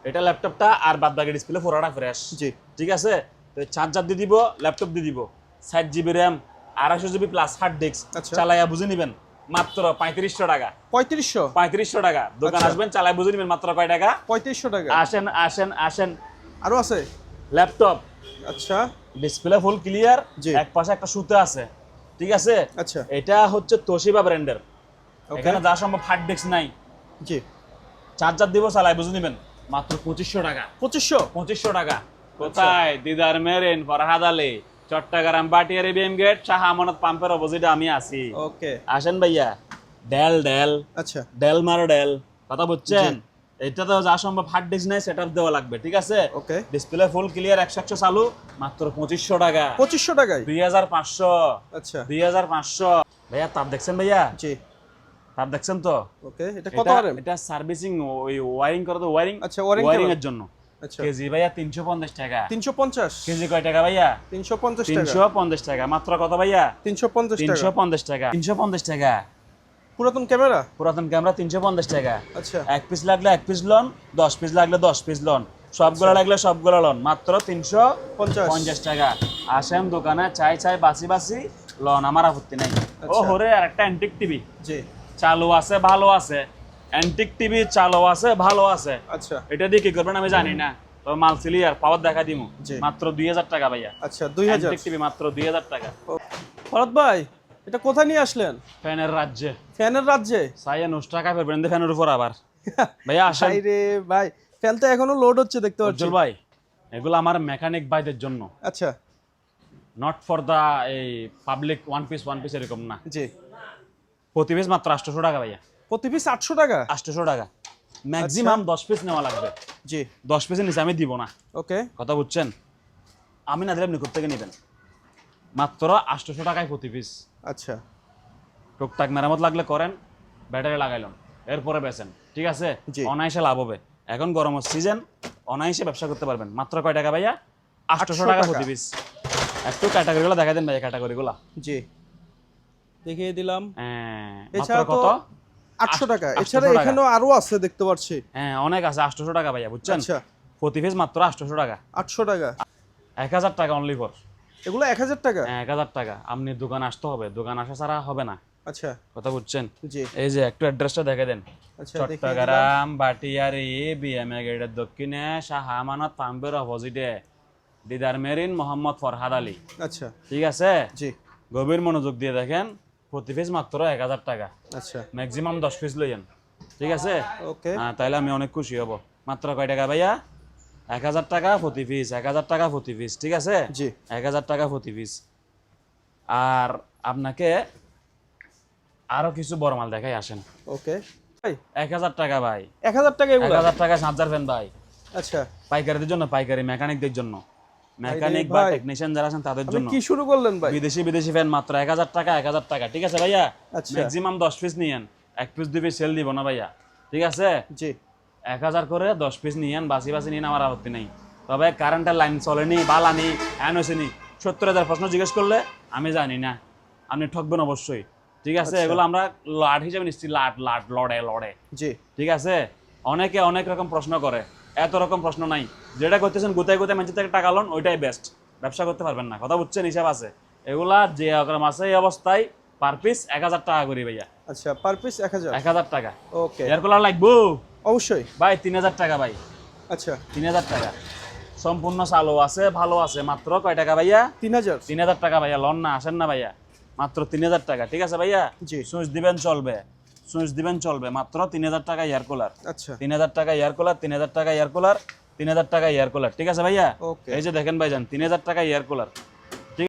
এটা ল্যাপটপটা, আর বাদ বাকি ডিসপ্লে পুরোটা ফ্রেশ। জি ঠিক আছে, তো চার্জার দিয়ে দিব, ল্যাপটপ দিয়ে দিব, 7 GB RAM, 250 GB plus hard disk. আচ্ছা। চালাইয়া বুঝে নিবেন মাত্র 3500 টাকা। 3500। 3500 টাকা। দোকান আচ্ছা। আসবেন, চালাই বুঝে নিবেন মাত্র কয় টাকা? 3500 টাকা। আসেন আসেন আসেন। আরো আছে। ল্যাপটপ আচ্ছা ডিসপ্লে ফুল ক্লিয়ার, জি। এক পাশে একটা সুতো আছে। ঠিক আছে, আচ্ছা এটা হচ্ছে তোশিবা ব্র্যান্ডের। ওকে এখানে যা সম্ভব হার্ড ডিস্ক নাই। জি চার্জার দিব, চালাই বুঝে নিবেন মাত্র 2500 টাকা। 2500। 2500 টাকা। কোথায়? Didar marine, Farhad Ali, Chattogram Bhatiari BM gate, Shah Amanat পাম্পের অপোজিটে আমি আছি। ওকে আসেন ভাইয়া। ডেল ডেল আচ্ছা ডেল মারো ডেল। কথা বুঝছেন? এটা তো যা সম্ভব হার্ড ডিস্ক নাই, সেটআপ দেওয়া লাগবে। ঠিক আছে, ওকে ডিসপ্লে ফুল ক্লিয়ার, 100 চালু, মাত্র 2500 টাকা। 2500 টাকায়। 2500। আচ্ছা 2500। ভাইয়া তাপ দেখছেন ভাইয়া? জি তাপ দেখছেন তো? ওকে এটা কত আরএম? এটা সার্ভিসিং, ওই ওয়্যারিং করে তো, ওয়্যারিং। আচ্ছা ওয়ারিং ওয়্যারিং এর জন্য। আচ্ছা কেজি ভাইয়া 350 টাকা। 350। কেজি কয় টাকা ভাইয়া? 350 টাকা। 350 টাকা। মাত্র কত ভাইয়া? 350 টাকা। 350 টাকা। 350 টাকা। পুরাতন ক্যামেরা। পুরাতন ক্যামেরা 350 টাকা। আচ্ছা এক পিস লাগলে এক পিস লন, 10 পিস লাগলে 10 পিস লন, সবগুলো লাগলে সবগুলো লন, মাত্র 350 টাকা। আসেন দোকানে, চাই চাই বাসি বাসি লন, আমার আপত্তি নাই। ও হরে আর একটা অ্যান্টিক টিভি জি চালু আছে, ভালো আছে। অ্যান্টিক টিভি চালু আছে, ভালো আছে। আচ্ছা এটা দিয়ে কি করবেন আমি জানি না, তবে মাল সিলিয়ার পাওয়ার দেখা দিমু। জি। মাত্র 2000 টাকা ভাইয়া। আচ্ছা 2000। অ্যান্টিক টিভি মাত্র 2000 টাকা। ফরাদ ভাই এটা কোথায় নিয়ে আসলেন? ফ্যানের রাজ্যে। ফ্যানের রাজ্যে? সাইয়া নুস টাকা ফেরবেন ফ্যানের উপর আবার। ভাইয়া আসেন। ভাই রে ভাই, ফ্যান তো এখনো লোড হচ্ছে দেখতে পাচ্ছি। উজ্জ্বল ভাই, এগুলো আমার মেকানিক ভাইদের জন্য, আচ্ছা নট ফর দা এই পাবলিক ওয়ান পিস এরকম না। জি। প্রতি পিস মাত্র 800 টাকা ভাইয়া। প্রতি পিস 800 টাকা? 800 টাকা। ম্যাক্সিমাম 10 পিস নেওয়া লাগবে। জি 10 পিসের নিচে আমি দিব না। ওকে কথা বুঝছেন? আমি না দিলে আপনি কোথেকে নেবেন? মাত্র 800 টাকায় প্রতি পিস। আচ্ছা টুকটাক মেরামত লাগলে করেন, ব্যাটারি লাগাইলেন, এরপরে বেচেন, ঠিক আছে? জি। অনায়াসে লাভ হবে। এখন গরমের সিজন, অনায়াসে ব্যবসা করতে পারবেন। মাত্র কয় টাকা ভাইয়া? 800 টাকা প্রতি পিস। একটু ক্যাটাগরিগুলো দেখা দেন ভাইয়া, ক্যাটাগরিগুলো জি দেখিয়ে দিলাম। মাত্র এছাড়া তো কত? 800 টাকা। 800 এছাড়া টাকা। এখানেও আরো আছে দেখতে পাচ্ছি। হ্যাঁ অনেক আছে। 800 টাকা ভাইয়া, বুঝছেন? আচ্ছা প্রতি পিস মাত্র 800 টাকা। 800 টাকা। 1000 টাকা অনলি ফর। এগুলো 1000 টাকা? হ্যাঁ 1000 টাকা। আপনি দোকান আসতে হবে, দোকান আসা ছাড়া হবে না। আচ্ছা কথা বুঝছেন? জি এই যে একটু অ্যাড্রেসটা দেখে দেন। আচ্ছা দেখিয়ে দিলাম। চট্টগ্রাম বাটিয়ারি বিএমএ গেটের দক্ষিণে শাহ আমানত পাম্পের অপোজিটে দিদার মেরিন মোহাম্মদ ফরহাদ আলী। আচ্ছা ঠিক আছে? জি গভীর মনোযোগ দিয়ে দেখেন। প্রতি পিস মাত্র 1000 টাকা। আচ্ছা ম্যাক্সিমাম 10 পিস লইয়েন, ঠিক আছে? ওকে হ্যাঁ তাইলে আমি অনেক খুশি হব। মাত্র কয় টাকা ভাইয়া? 1000 টাকা প্রতি পিস। 1000 টাকা প্রতি পিস, ঠিক আছে? জি 1000 টাকা প্রতি পিস। আর আপনাকে আরো কিছু বড় মাল দেখাই, আসেন। ওকে ভাই 1000 টাকা ভাই। 1000 টাকা এগুলো? 1000 টাকা চার্জার ফ্যান ভাই। আচ্ছা পাইকারিদের জন্য, পাইকারি মেকানিকদের জন্য, মেকানিক বা ভাই, টেকনিশিয়ান যারা আছেন তাদের আপনি জন্য। কি শুরু করলেন ভাই? বিদেশি ফ্যান মাত্র 1000 টাকা। 1000 টাকা, ঠিক আছে ভাইয়া? আচ্ছা। ম্যাক্সিমাম 10 পিস নিয়েন, এক পিস 2 পিস সেল দিব না ভাইয়া, ঠিক আছে? জি 1000 করে 10 পিস নিয়েন, বাসি বাসি নিন, আমার আপত্তি নেই। তবে কারেন্টের লাইন চলেনি, বালানি, হ্যান হয়েছেনি, 70,000 প্রশ্ন জিজ্ঞেস করলে আমি জানি না, আপনি ঠকবেন অবশ্যই, ঠিক আছে? আচ্ছা। এগুলো আমরা লাট হিসেবে নিচ্ছি, লাট লড়ে, জি ঠিক আছে? অনেকে অনেক রকম প্রশ্ন করে, এত রকম প্রশ্ন নাই। যেটা করতেছেন গোতায় মেঞ্চে থেকে টাকা লোন, ওইটাই বেস্ট। ব্যবসা করতে পারবেন না, কথা বুঝছেন? হিসাব আছে। এগুলা যে রকম আছে এই অবস্থায় পার পিস 1000 টাকা করি ভাইয়া। আচ্ছা পার পিস 1000? 1000 টাকা। ওকে এয়ার কুলার লাগবো অবশ্যই ভাই, 3000 টাকা ভাই। আচ্ছা 3000 টাকা সম্পূর্ণ চালু আছে, ভালো আছে। মাত্র কয় টাকা ভাইয়া? 3000? 3000 টাকা ভাইয়া। লন না, আসেন না ভাইয়া। মাত্র 3000 টাকা, ঠিক আছে ভাইয়া? জি সুইচ দিবেন চলবে, সুইচ দিবেন চলবে। মাত্র 3000 টাকা এয়ার কুলার। আচ্ছা 3000 টাকা এয়ার কুলার, 3000 টাকা এয়ার কুলার, 3000 টাকা এয়ার কুলার, ঠিক আছে ভাইয়া? ওকে এই যে দেখেন ভাইজান, 3000 টাকা এয়ার কুলার।